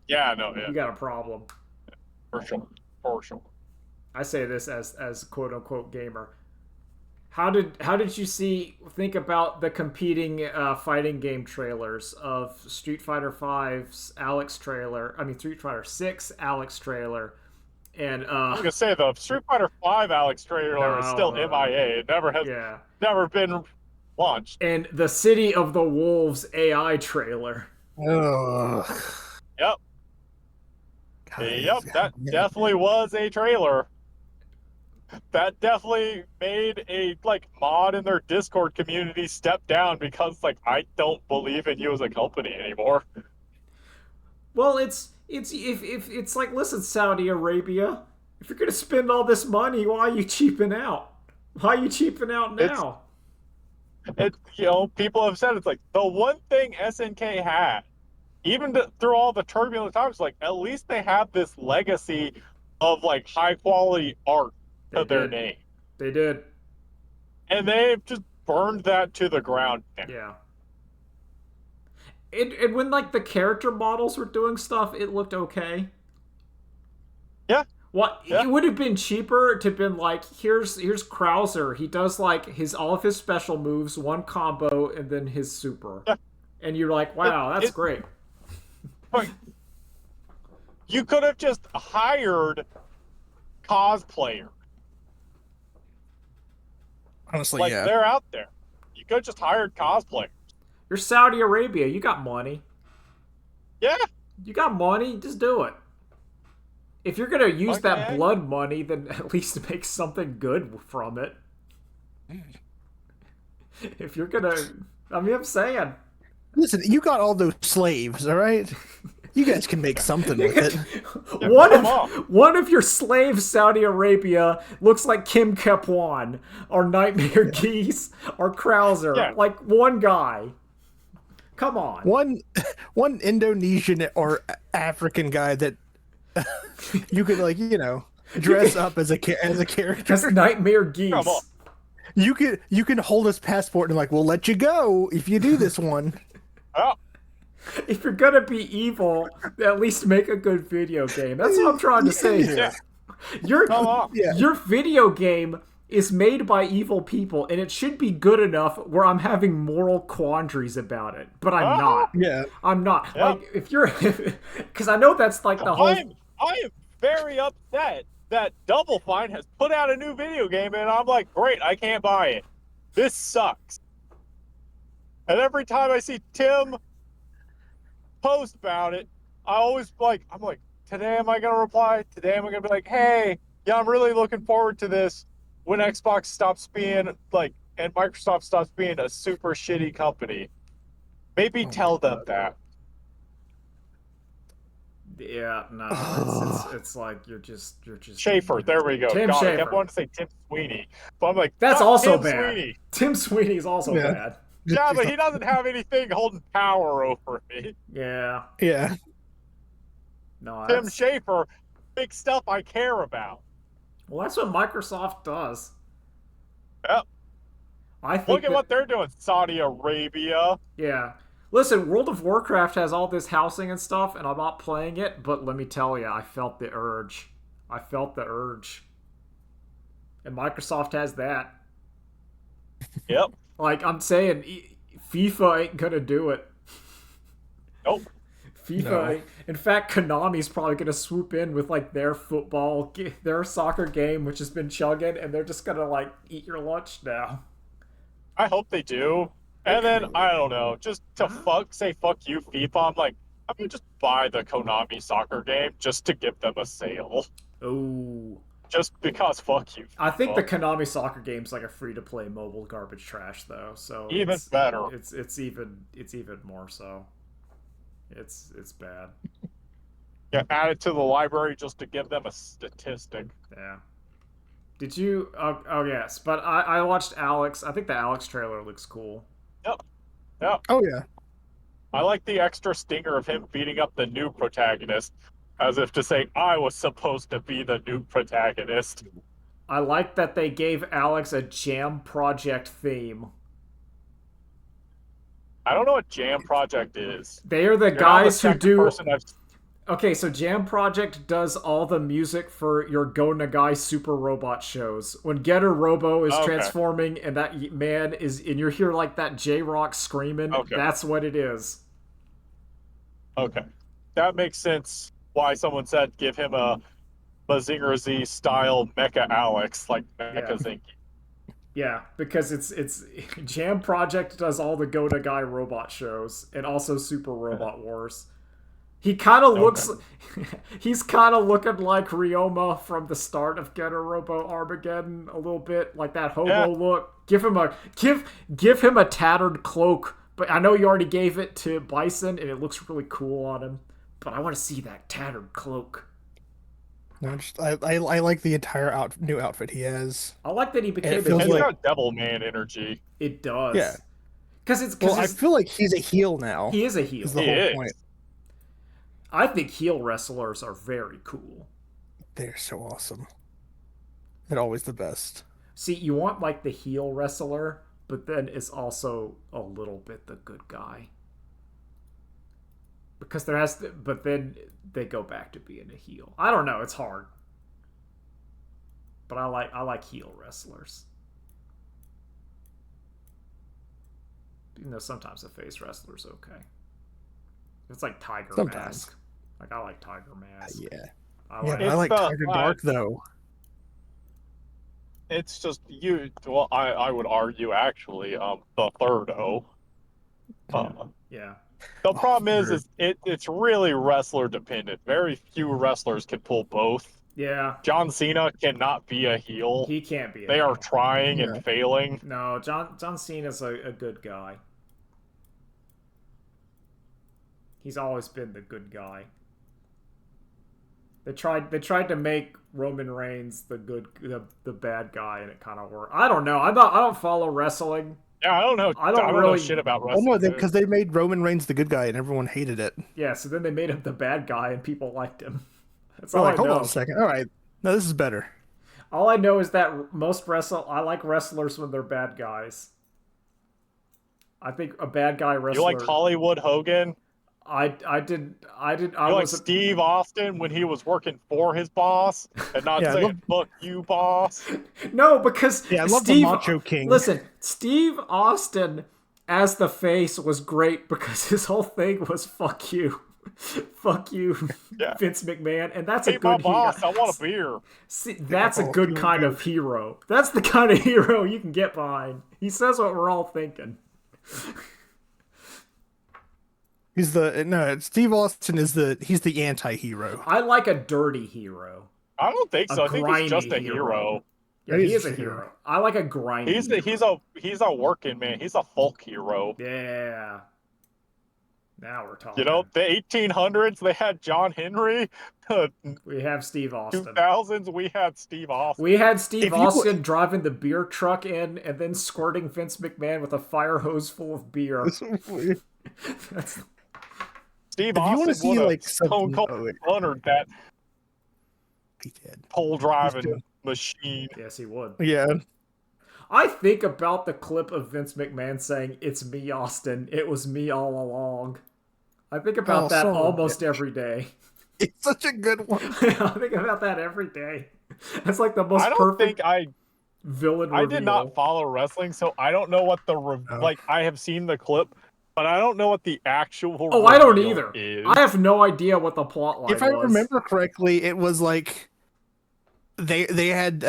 Yeah, no, yeah. You got a problem. For sure. I say this as quote unquote gamer. How did you think about the competing fighting game trailers of Street Fighter V's Alex trailer? I mean Street Fighter 6 Alex trailer, and I was gonna say the Street Fighter 5 Alex trailer is still MIA. It never been launched. And the City of the Wolves AI trailer. Ugh. Yep. Yep, that definitely was a trailer. That definitely made a mod in their Discord community step down because I don't believe in you as a company anymore. Well, if it's like, listen, Saudi Arabia, if you're gonna spend all this money, why are you cheaping out? Why are you cheaping out now? People have said it's like the one thing SNK had, even through all the turbulent times, at least they have this legacy of high quality art to their name. They did. And they've just burned that to the ground now. Yeah. And when the character models were doing stuff, it looked okay. Yeah. It would have been cheaper to have been here's Krauser. He does all of his special moves, one combo, and then his super. Yeah. And you're like, wow, that's great. You could have just hired cosplayers. Honestly, yeah. They're out there. You could have just hired cosplayers. You're Saudi Arabia. You got money. Yeah. You got money. Just do it. If you're going to use that blood money, then at least make something good from it. If you're going to... I'm saying. Listen, you got all those slaves, all right? You guys can make something with it. One of your slaves, Saudi Arabia, looks like Kim Kepwan, or Nightmare Geese, or Krauser. Yeah. One guy. Come on. One Indonesian or African guy that you could dress up as a character. Just Nightmare Geese. You can hold his passport and we'll let you go if you do this one. Oh. If you're gonna be evil, at least make a good video game. That's what I'm trying to say here. Your video game is made by evil people, and it should be good enough where I'm having moral quandaries about it, but I'm Uh-huh. not. Yeah. I'm not. Yep. Like, if you're... Because I know that's like the whole... I am very upset that Double Fine has put out a new video game, and I'm like, great, I can't buy it. This sucks. And every time I see Tim post about it, I'm like, today am I gonna reply? Today am I gonna be like, hey, yeah, I'm really looking forward to this when Xbox stops being like, and Microsoft stops being a super shitty company. Maybe tell them that. Yeah, no, it's like you're just Schaefer, there we go. Tim God, I Schafer. kept wanting to say Tim Sweeney, but I'm like, That's not also Tim bad. Sweeney. Tim Sweeney's also Yeah. bad. Yeah, but he doesn't have anything holding power over me. Yeah. Yeah. No, Tim that's... Schaefer, big stuff I care about. Well, that's what Microsoft does. Yep. I think Look at what they're doing, Saudi Arabia. Yeah. Listen, World of Warcraft has all this housing and stuff, and I'm not playing it, but let me tell you, I felt the urge. I felt the urge. And Microsoft has that. Yep. Like, I'm saying, FIFA ain't gonna do it. Nope. FIFA No. ain't. In fact, Konami's probably gonna swoop in with, like, their their soccer game, which has been chugging, and they're just gonna, like, eat your lunch now. I hope they do. And then, I don't know, just to say fuck you, FIFA, I'm like, I'm gonna just buy the Konami soccer game just to give them a sale. Oh. Just because fuck you, FIFA. I think the Konami soccer game's like a free-to-play mobile garbage trash, though. So even better. It's even more so. It's bad. Yeah, add it to the library just to give them a statistic. Yeah. Did you? Oh yes, but I watched Alex. I think the Alex trailer looks cool. Yep. Yep. Oh yeah. I like the extra stinger of him beating up the new protagonist, as if to say, I was supposed to be the new protagonist. I like that they gave Alex a Jam Project theme. I don't know what Jam Project is. They are the You're not guys the who second do... person I've... Okay, so Jam Project does all the music for your Go Nagai Super Robot shows. When Getter Robo is Okay. transforming and that man is... And you hear like that J-Rock screaming, Okay. that's what it is. Okay. That makes sense why someone said give him a Mazinger Z style Mecha Alex, like Mecha Yeah. Zinky. Yeah, because it's Jam Project does all the Go Nagai robot shows and also Super Robot Wars. He kind of looks... He's kind of looking like Ryoma from the start of Getter Robo Armageddon a little bit, like that hobo look. Give him a tattered cloak. But I know you already gave it to Bison, and it looks really cool on him. But I want to see that tattered cloak. No, I like the entire new outfit he has. I like that he became it a feels It's heel. got Devil Man energy. It does. Yeah. Because Well, I feel like he's a heel now. he is a heel. Is the He whole is. point. I think heel wrestlers are very cool. They're so awesome. They're always the best. See, you want like the heel wrestler, but then is also a little bit the good guy. Because there has to, but then they go back to being a heel. I don't know, it's hard. But I like heel wrestlers. You know, sometimes a face wrestler's okay. It's like Tiger Sometimes. Mask. Like I like Tiger Mask. Yeah. I Yeah, like but I like It's, Tiger Dark though. It's just you. Well, I would argue actually, the third O. yeah. The problem is it's really wrestler dependent. Very few wrestlers can pull both. Yeah. John Cena cannot be a heel. He can't be. They are trying Yeah. and failing. No, John Cena's a good guy. He's always been the good guy. They tried to make Roman Reigns the bad guy, and it kind of worked. I don't know. I don't follow wrestling. Yeah, I don't know. I don't know really- shit about Oh wrestling. no, dude. because they made Roman Reigns the good guy and everyone hated it. Yeah, so then they made him the bad guy, and people liked him. That's We're all like, I hold know. on a second. All right, no, this is better. All I know is that I like wrestlers when they're bad guys. I think a bad guy wrestler. You like Hollywood Hogan? You're like Steve Austin when he was working for his boss and not Yeah, saying "fuck you, boss." No, because I love the Steve. Macho King. Listen, Steve Austin as the face was great because his whole thing was "fuck you." Fuck you, Yeah. Vince McMahon, and that's Hey, a my good boss, I want a beer. See, that's a Oh, good kind of hero. That's the kind of hero you can get behind. He says what we're all thinking. Steve Austin he's the anti-hero. I like a dirty hero. I don't think A so. I think he's just a grimy hero. Yeah, he is a hero. I like a grimy hero. He's a working man. He's a folk hero. Yeah. Now we're talking. You know, the 1800s they had John Henry. We have Steve Austin. 2000s we had Steve Austin. We had Steve Austin driving the beer truck in and then squirting Vince McMahon with a fire hose full of beer. That's... Steve if Austin you want to see like Stone Cold honored that he did. pole driving machine. Yes, he would. Yeah. I think about the clip of Vince McMahon saying, "It's me, Austin. It was me all along." I think about that almost every day. It's such a good one. I think about that every day. That's like the most perfect villain reveal. I did not follow wrestling, so I don't know what like I have seen the clip, but I don't know what the actual I don't either. Is. I have no idea what the plot line was. If I remember correctly, it was like they had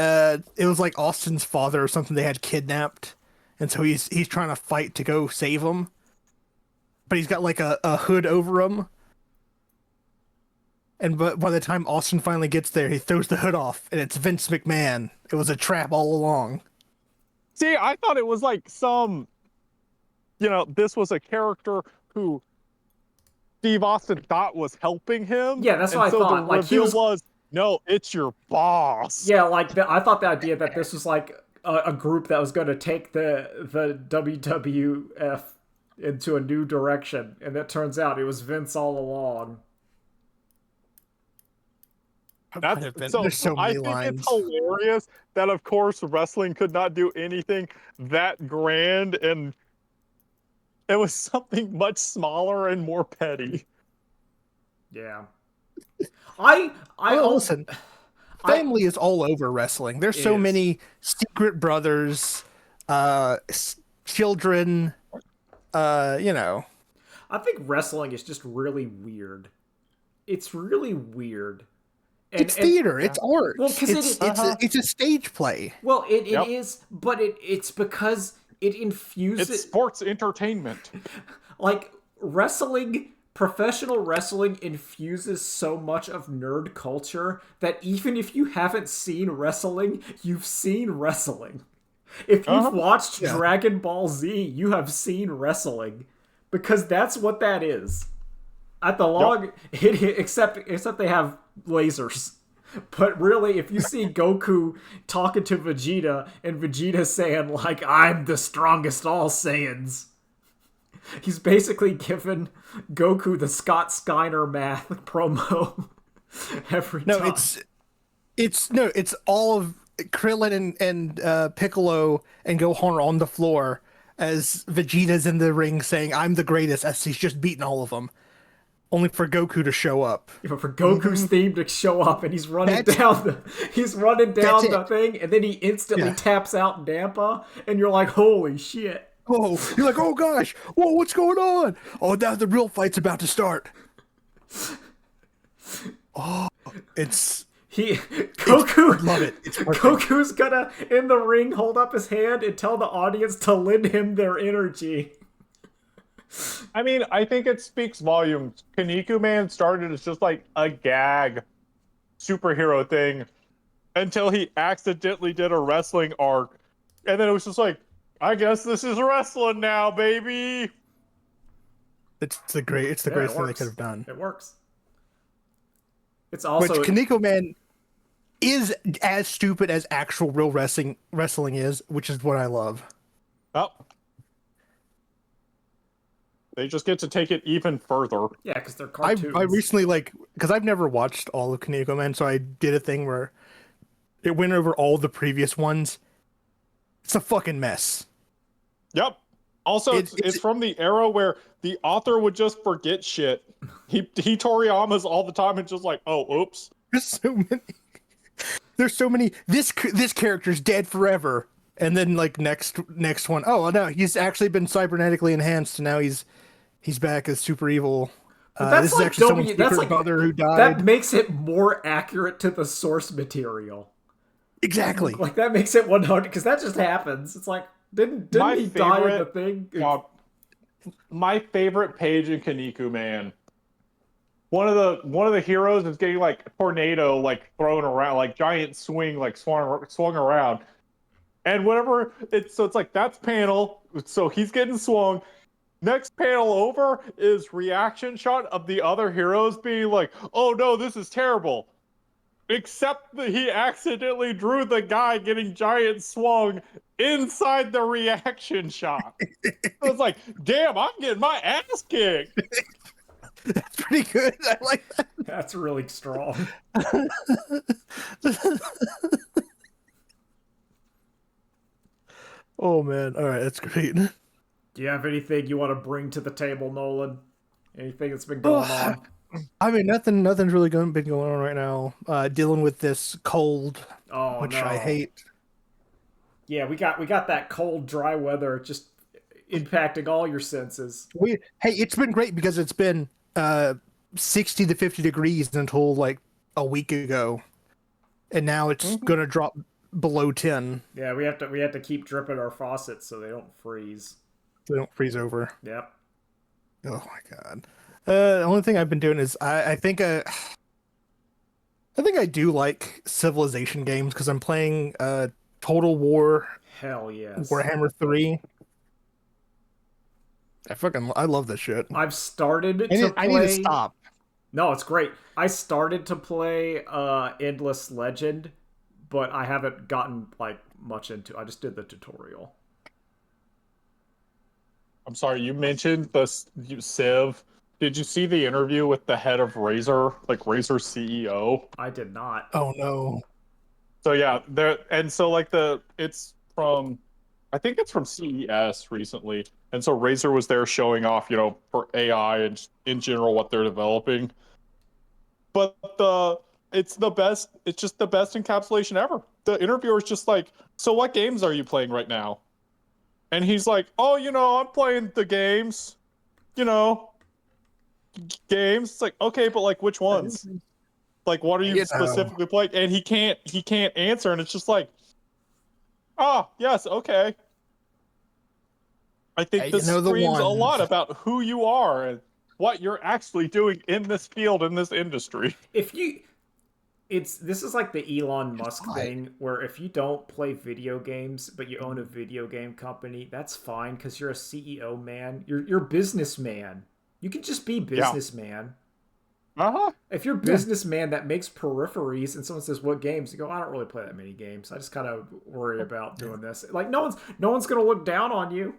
it was like Austin's father or something they had kidnapped, and so he's trying to fight to go save him. But he's got like a hood over him. And by the time Austin finally gets there, he throws the hood off, and it's Vince McMahon. It was a trap all along. See, I thought it was like this was a character who Steve Austin thought was helping him. Yeah, that's what I thought. The reveal was, no, it's your boss. Yeah, like I thought the idea that this was like a group that was going to take the WWF into a new direction, and it turns out it was Vince all along. There's so many lines. It's hilarious that, of course, wrestling could not do anything that grand, and it was something much smaller and more petty. Yeah. Listen, family is all over wrestling. There's so many secret brothers, children, I think wrestling is just really weird. It's really weird. It's theater. It's art. Well, because it's a stage play. Well, it is, but it's because it infuses... It's sports entertainment. Like, professional wrestling infuses so much of nerd culture that even if you haven't seen wrestling, you've seen wrestling. If you've watched Dragon Ball Z, you have seen wrestling. Because that's what that is. At the log, except they have lasers. But really, if you see Goku talking to Vegeta, and Vegeta saying, like, "I'm the strongest all Saiyans," he's basically given Goku the Scott Steiner math promo every time. It's all of Krillin and Piccolo and Gohan are on the floor as Vegeta's in the ring saying, "I'm the greatest," as he's just beaten all of them. Only for Goku to show up. Yeah, for Goku's theme to show up, and he's running down the thing, and then he instantly taps out Nampa, and you're like, "Holy shit!" Oh, you're like, "Oh gosh, whoa, what's going on?" Oh, now the real fight's about to start. Oh, Goku. Love it. It's perfect. Goku's gonna in the ring hold up his hand and tell the audience to lend him their energy. I mean, I think it speaks volumes. Kaneko Man started as just like a gag superhero thing until he accidentally did a wrestling arc. And then it was just like, I guess this is wrestling now, baby. It's the greatest thing they could have done. It works. It's also... Which Kaneko Man is as stupid as actual real wrestling is, which is what I love. Oh. They just get to take it even further. Yeah, because they're cartoons. I recently, because I've never watched all of Kaneko Man, so I did a thing where it went over all the previous ones. It's a fucking mess. Yep. Also, it's from the era where the author would just forget shit. He Toriyama's all the time and just like, oh, oops. There's so many. There's so many. This character's dead forever, and then like next one. Oh no, he's actually been cybernetically enhanced, and now he's back as super evil. But that's This is like actually someone's that's secret like brother who died. that makes it more accurate to the source material. Exactly. Like that makes it 100 because that just happens. It's like didn't My he die in the favorite- thing? My favorite page in Kaneko, man. One of the heroes is getting like a tornado like thrown around, like giant swing like swung around. And whatever it's like that's panel, so he's getting swung. Next panel over is reaction shot of the other heroes being like, "Oh no, this is terrible." Except that he accidentally drew the guy getting giant swung inside the reaction shot. I was like, damn, I'm getting my ass kicked. That's pretty good. I like that. That's really strong. Oh man. All right, that's great. Do you have anything you want to bring to the table, Nolan? Anything that's been going on? I mean, nothing's really been going on right now. Dealing with this cold, Oh which no. I hate. Yeah, we got that cold, dry weather just impacting all your senses. Hey, it's been great because it's been 60 to 50 degrees until like a week ago, and now it's gonna drop below 10. Yeah, we have to keep dripping our faucets so they don't freeze. So they don't freeze over. Yep. Oh my god. The only thing I've been doing is I think I do like Civilization games because I'm playing Total War Hell yes. Warhammer 3. I love this shit. I've started I need to stop. No, it's great. I started to play Endless Legend, but I haven't gotten like much into. I just did the tutorial. I'm sorry, you mentioned Civ. Did you see the interview with the head of Razer, like Razer CEO? I did not. Oh no. So yeah, it's from, I think it's from CES recently, and so Razer was there showing off, for AI and in general what they're developing. But it's just the best encapsulation ever. The interviewer's just like, so what games are you playing right now? And he's like, oh, I'm playing the games, games. It's like, okay, but like which ones? Like, what are you specifically playing? And he can't answer, and it's just like, yes, okay. I think this screams a lot about who you are and what you're actually doing in this field, in this industry. This is like the Elon Musk thing where if you don't play video games but you own a video game company, that's fine because you're a CEO, man. You're a businessman. You can just be businessman. Uh-huh. If you're a businessman that makes peripheries and someone says what games, you go, I don't really play that many games. I just kind of worry about doing this. Like no one's gonna look down on you.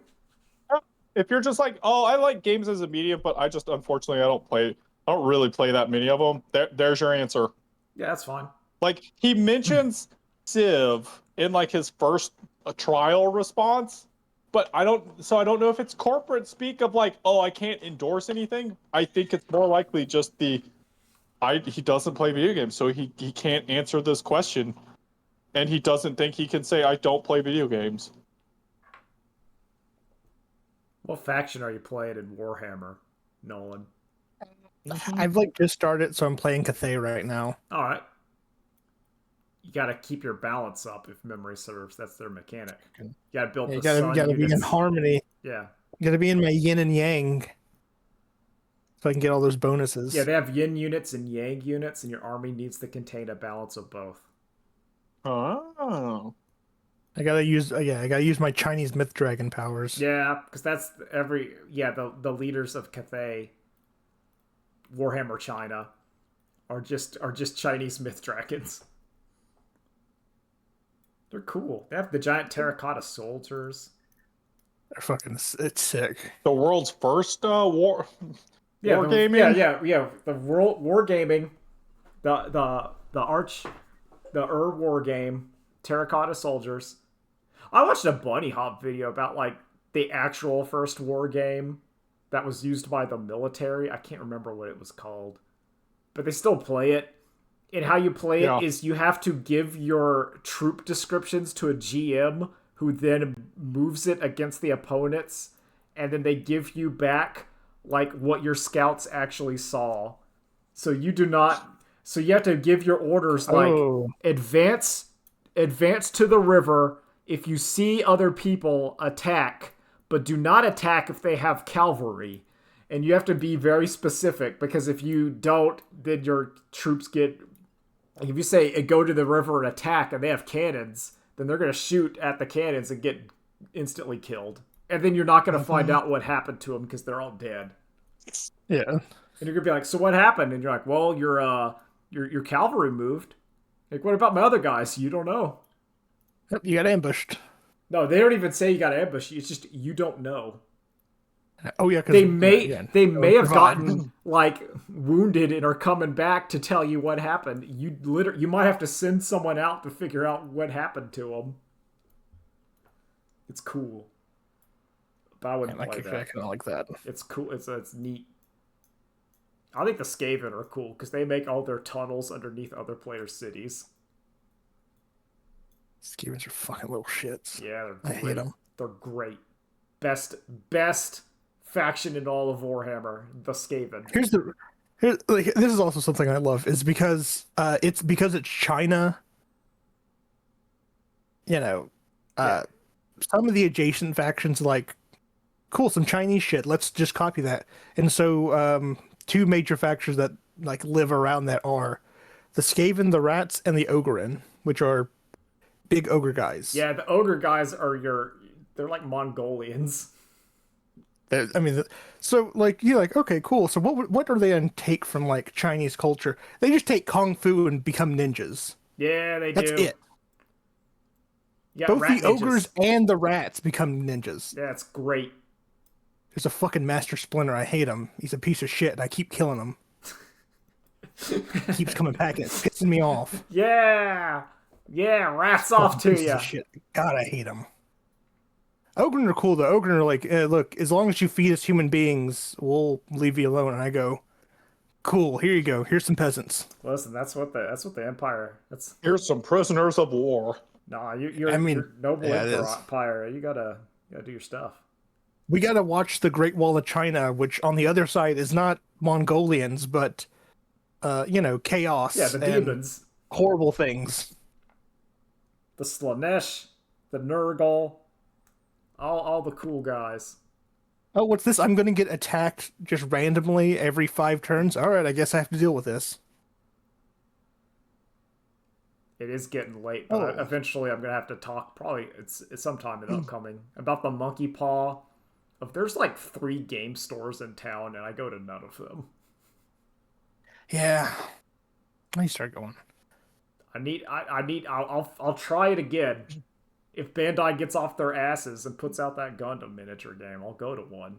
If you're just like, oh, I like games as a medium, but unfortunately I don't really play that many of them. There's your answer. Yeah, that's fine. Like he mentions Civ in like his first trial response, but I don't know if it's corporate speak of like, oh, I can't endorse anything. I think it's more likely just he doesn't play video games, so he can't answer this question, and he doesn't think he can say I don't play video games. What faction are you playing in Warhammer, Nolan? I've like just started, so I'm playing Cathay right now. All right. You got to keep your balance up if memory serves. That's their mechanic. You got to build the sun You gotta be in harmony. Yeah. You gotta be in my yin and yang, so I can get all those bonuses. Yeah, they have yin units and yang units, and your army needs to contain a balance of both. Oh. I gotta use my Chinese myth dragon powers. Yeah, because that's the leaders of Cathay, Warhammer China, are just Chinese myth dragons. They're cool. They have the giant terracotta soldiers. They're it's sick. The world's first war gaming. Yeah. The war gaming, the war game, terracotta soldiers. I watched a bunny hop video about like the actual first war game that was used by the military. I can't remember what it was called, but they still play it. And how you play it is you have to give your troop descriptions to a GM who then moves it against the opponents, and then they give you back like what your scouts actually saw. So you do not. So you have to give your orders like advance to the river. If you see other people, attack, but do not attack if they have cavalry. And you have to be very specific, because if you don't, then your troops get... If you say, go to the river and attack, and they have cannons, then they're going to shoot at the cannons and get instantly killed. And then you're not going to find out what happened to them, because they're all dead. Yeah. And you're going to be like, so what happened? And you're like, well, your cavalry moved. Like, what about my other guys? You don't know. Yep, you got ambushed. No, they don't even say you got ambushed. It's just you don't know. Oh yeah, they may have gotten like wounded and are coming back to tell you what happened. You might have to send someone out to figure out what happened to them. It's cool, but I wouldn't play that. I kind of like that. It's cool. It's neat. I think the Skaven are cool because they make all their tunnels underneath other players' cities. Skavens are fucking little shits. Yeah, I hate them. They're great. Best faction in all of Warhammer, the Skaven. This is also something I love, is because it's China. You know, some of the adjacent factions like, cool, some Chinese shit. Let's just copy that. And so, two major factions that like live around that are the Skaven, the Rats, and the Ogryn, which are big ogre guys. Yeah, the ogre guys are they're like Mongolians. I mean, so like you're like, okay, cool. So what are they gonna take from like Chinese culture? They just take kung fu and become ninjas. Yeah, they do. That's it. Both the ninjas. Ogres and the rats become ninjas. Yeah, it's great. There's a fucking Master Splinter. I hate him. He's a piece of shit, and I keep killing him. He keeps coming back and it's pissing me off. Yeah, rats off to you. Shit. God, I hate him. Ogryn are cool though. Ogryn are like, look, as long as you feed us human beings, we'll leave you alone. And I go, cool. Here you go. Here's some peasants. Listen, that's what the Empire. Here's some prisoners of war. Nah, you're noble Empire. You gotta do your stuff. We gotta watch the Great Wall of China, which on the other side is not Mongolians, but chaos. Yeah, the demons, horrible things. The Slanesh, the Nurgle. All the cool guys. Oh, what's this? I'm going to get attacked just randomly every 5 turns? Alright, I guess I have to deal with this. It is getting late, but eventually I'm going to have to talk, probably it's sometime in upcoming, about the Monkey Paw. There's like 3 game stores in town, and I go to none of them. Yeah. I start going. I'll try it again. If Bandai gets off their asses and puts out that Gundam miniature game, I'll go to one.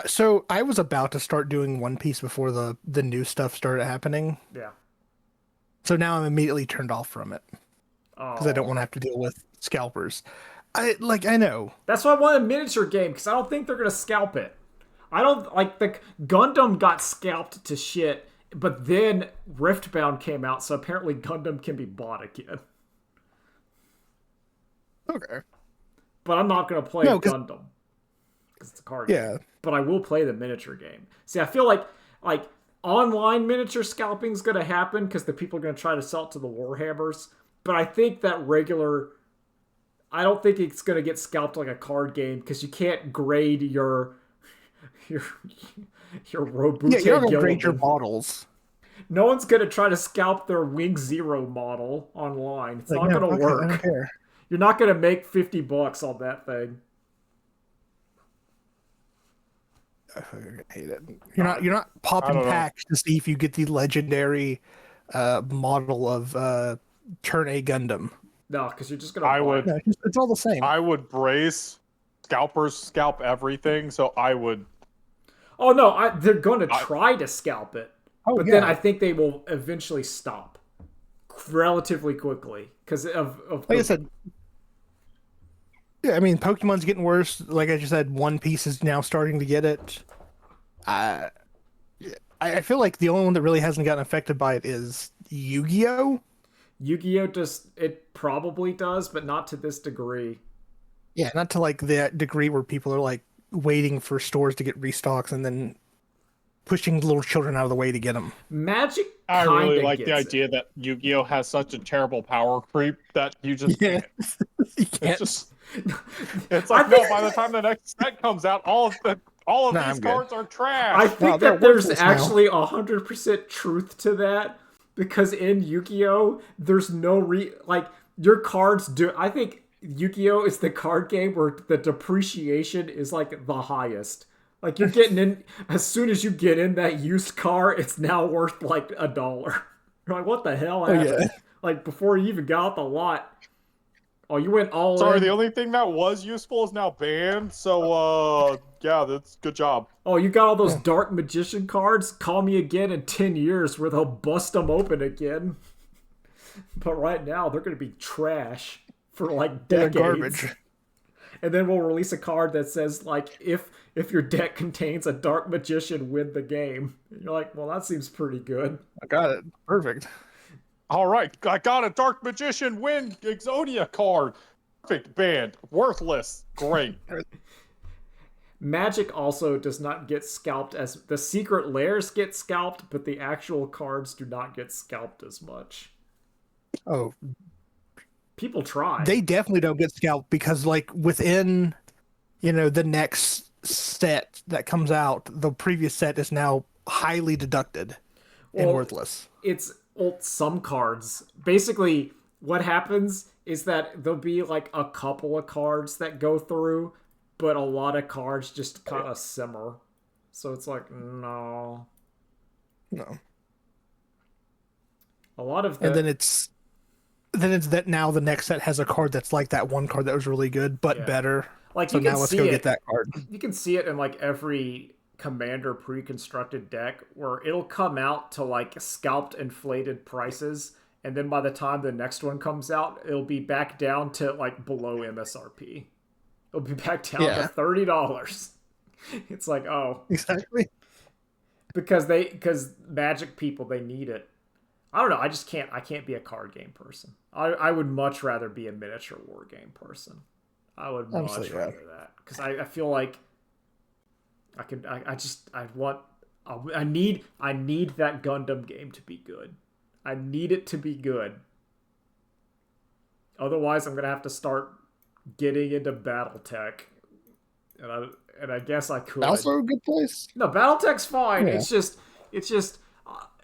So I was about to start doing One Piece before the new stuff started happening. Yeah. So now I'm immediately turned off from it. Because I don't want to have to deal with scalpers. I know. That's why I want a miniature game, because I don't think they're going to scalp it. I don't, the Gundam got scalped to shit, but then Riftbound came out, so apparently Gundam can be bought again. Okay. But I'm not going to play Gundam. Because it's a card game. But I will play the miniature game. See, I feel like online miniature scalping is going to happen because the people are going to try to sell it to the Warhammers. But I think that I don't think it's going to get scalped like a card game because you can't grade your Robute. Yeah, you're going to grade your models. No one's going to try to scalp their Wing Zero model online. It's not going to work. I don't care. You're not going to make $50 on that thing. I hate it. You're not popping packs to see if you get the legendary model of Turn A Gundam. No, because you're just going to it's all the same. I would brace. Scalpers scalp everything, so I would... Oh, no, they're going to try to scalp it. But then I think they will eventually stop. Relatively quickly. Because of like I said... Yeah, I mean, Pokemon's getting worse. Like I just said, One Piece is now starting to get it. Uh, I feel like the only one that really hasn't gotten affected by it is Yu-Gi-Oh! Yu-Gi-Oh does it probably does, but not to this degree. Yeah, not to like that degree where people are like waiting for stores to get restocks and then pushing little children out of the way to get them. Magic I really kinda like the gets it. idea that Yu-Gi-Oh has such a terrible power creep that you just Yeah, can't. you It's can't. just it's I like no, think by the time the next set comes out, all of Nah, these I'm good. cards are I trash. No, think they're that there's worthless now. actually 100% truth to that because in Yu-Gi-Oh, there's no like your cards do. I think Yu-Gi-Oh is the card game where the depreciation is like the highest. Like you're getting in as soon as you get in that used car, it's now worth like $1. You're like, what the hell Oh yeah. happened? Like before you even got the lot. Oh, you went all Sorry, the in. only thing that was useful is now banned. So yeah, that's good job. Oh, you got all those Yeah, Dark Magician cards? Call me again in 10 years where they'll bust them open again. But right now, they're going to be trash for like they're decades. garbage. And then we'll release a card that says, like, if your deck contains a Dark Magician, win the game. And you're like, well, that seems pretty good. I got it. Perfect. All right, I got a Dark Magician win Exodia card. Perfect, banned, worthless, great. Magic also does not get scalped as the secret layers get scalped, but the actual cards do not get scalped as much. Oh, People try. they definitely don't get scalped because like within, the next set that comes out, the previous set is now highly deducted and Well, worthless. it's well, some cards. Basically, what happens is that there'll be like a couple of cards that go through, but a lot of cards just kind of simmer. So it's like, no. No. A lot of And the then it's that now the next set has a card that's like that one card that was really good but yeah. better. Like So you can now let's go see get it. that card. You can see it in like every commander pre-constructed deck where it'll come out to like scalped inflated prices, and then by the time the next one comes out, it'll be back down to like below MSRP. It'll be back down to Yeah, $30. It's like, oh, exactly. because Magic people, they need it. I don't know. I can't be a card game person. I would much rather be a miniature war game person. I would much Absolutely, yeah. rather that because I feel like I could I just I want I need that Gundam game to be good. I need it to be good. Otherwise, I'm gonna have to start getting into BattleTech, and I guess I could. Also a good place. No, BattleTech's fine. Yeah. It's just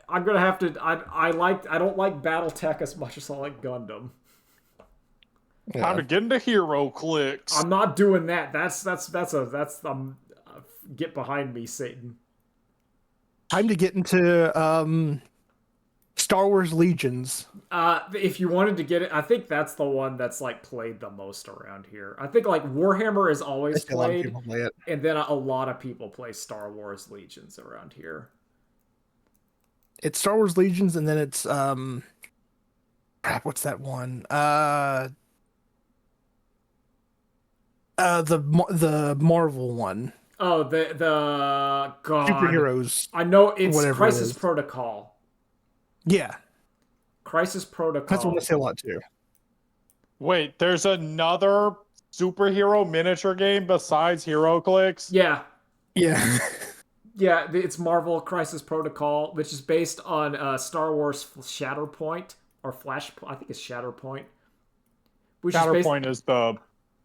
I'm gonna have to. I don't like BattleTech as much as I like Gundam. Time Yeah. to get into hero clicks. I'm not doing that. That's get behind me, Satan. Time to get into Star Wars Legions. If you wanted to get it, I think that's the one that's like played the most around here. I think like Warhammer is I always see a lot of played, people play it. and then a lot of people play Star Wars Legions around here. It's Star Wars Legions, and then it's crap. What's that one? The Marvel one. Oh, the God, Superheroes. I know it's Whatever it Crisis is. Protocol. Yeah, Crisis that's what Protocol. I say a lot too. Wait, there's another superhero miniature game besides hero clicks? Yeah, Yeah. yeah, it's Marvel Crisis Protocol, which is based on Star Wars Shatterpoint or Flash. I think it's Shatterpoint, which is based. Counterpoint is the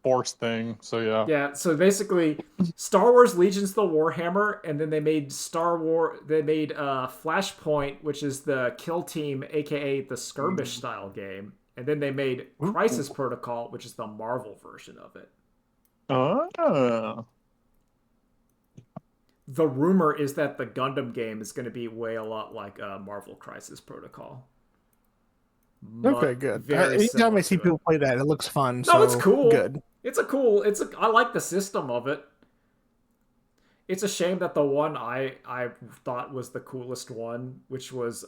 force thing, so yeah. Yeah, so basically, Star Wars Legion's the Warhammer, and then they made Flashpoint, which is the Kill Team, aka the Skirmish style game, and then they made Crisis Protocol, which is the Marvel version of it. Oh. The rumor is that the Gundam game is going to be way a lot like Marvel Crisis Protocol. Okay, good. Very Anytime similar I see to it. people play that, it looks fun. No, So it's cool. Good. I like the system of it. It's a shame that the one I thought was the coolest one, which was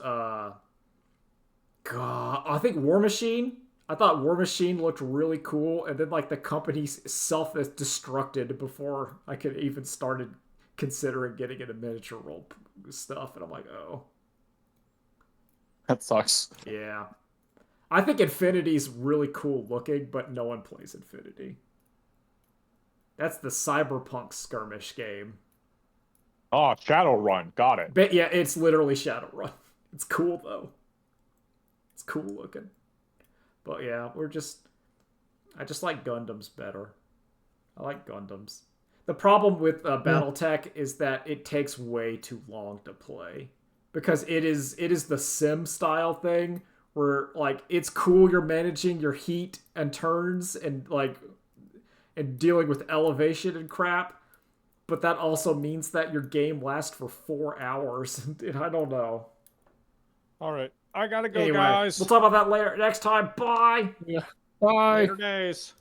God, I think War Machine. I thought War Machine looked really cool, and then like the company self-destructed before I could even started considering getting into miniature role stuff, and I'm like, oh That sucks. yeah. I think Infinity's really cool looking, but no one plays Infinity. That's the Cyberpunk skirmish game. Oh, Shadowrun. Got it. But yeah, it's literally Shadowrun. It's cool though. It's cool looking. But yeah, I just like Gundams better. I like Gundams. The problem with BattleTech is that it takes way too long to play because it is the sim style thing where like it's cool you're managing your heat and turns and like and dealing with elevation and crap, but that also means that your game lasts for 4 hours and I don't know. All right. I gotta go, Anyway, guys. we'll talk about that later next time. Bye. Yeah. Bye. Later days.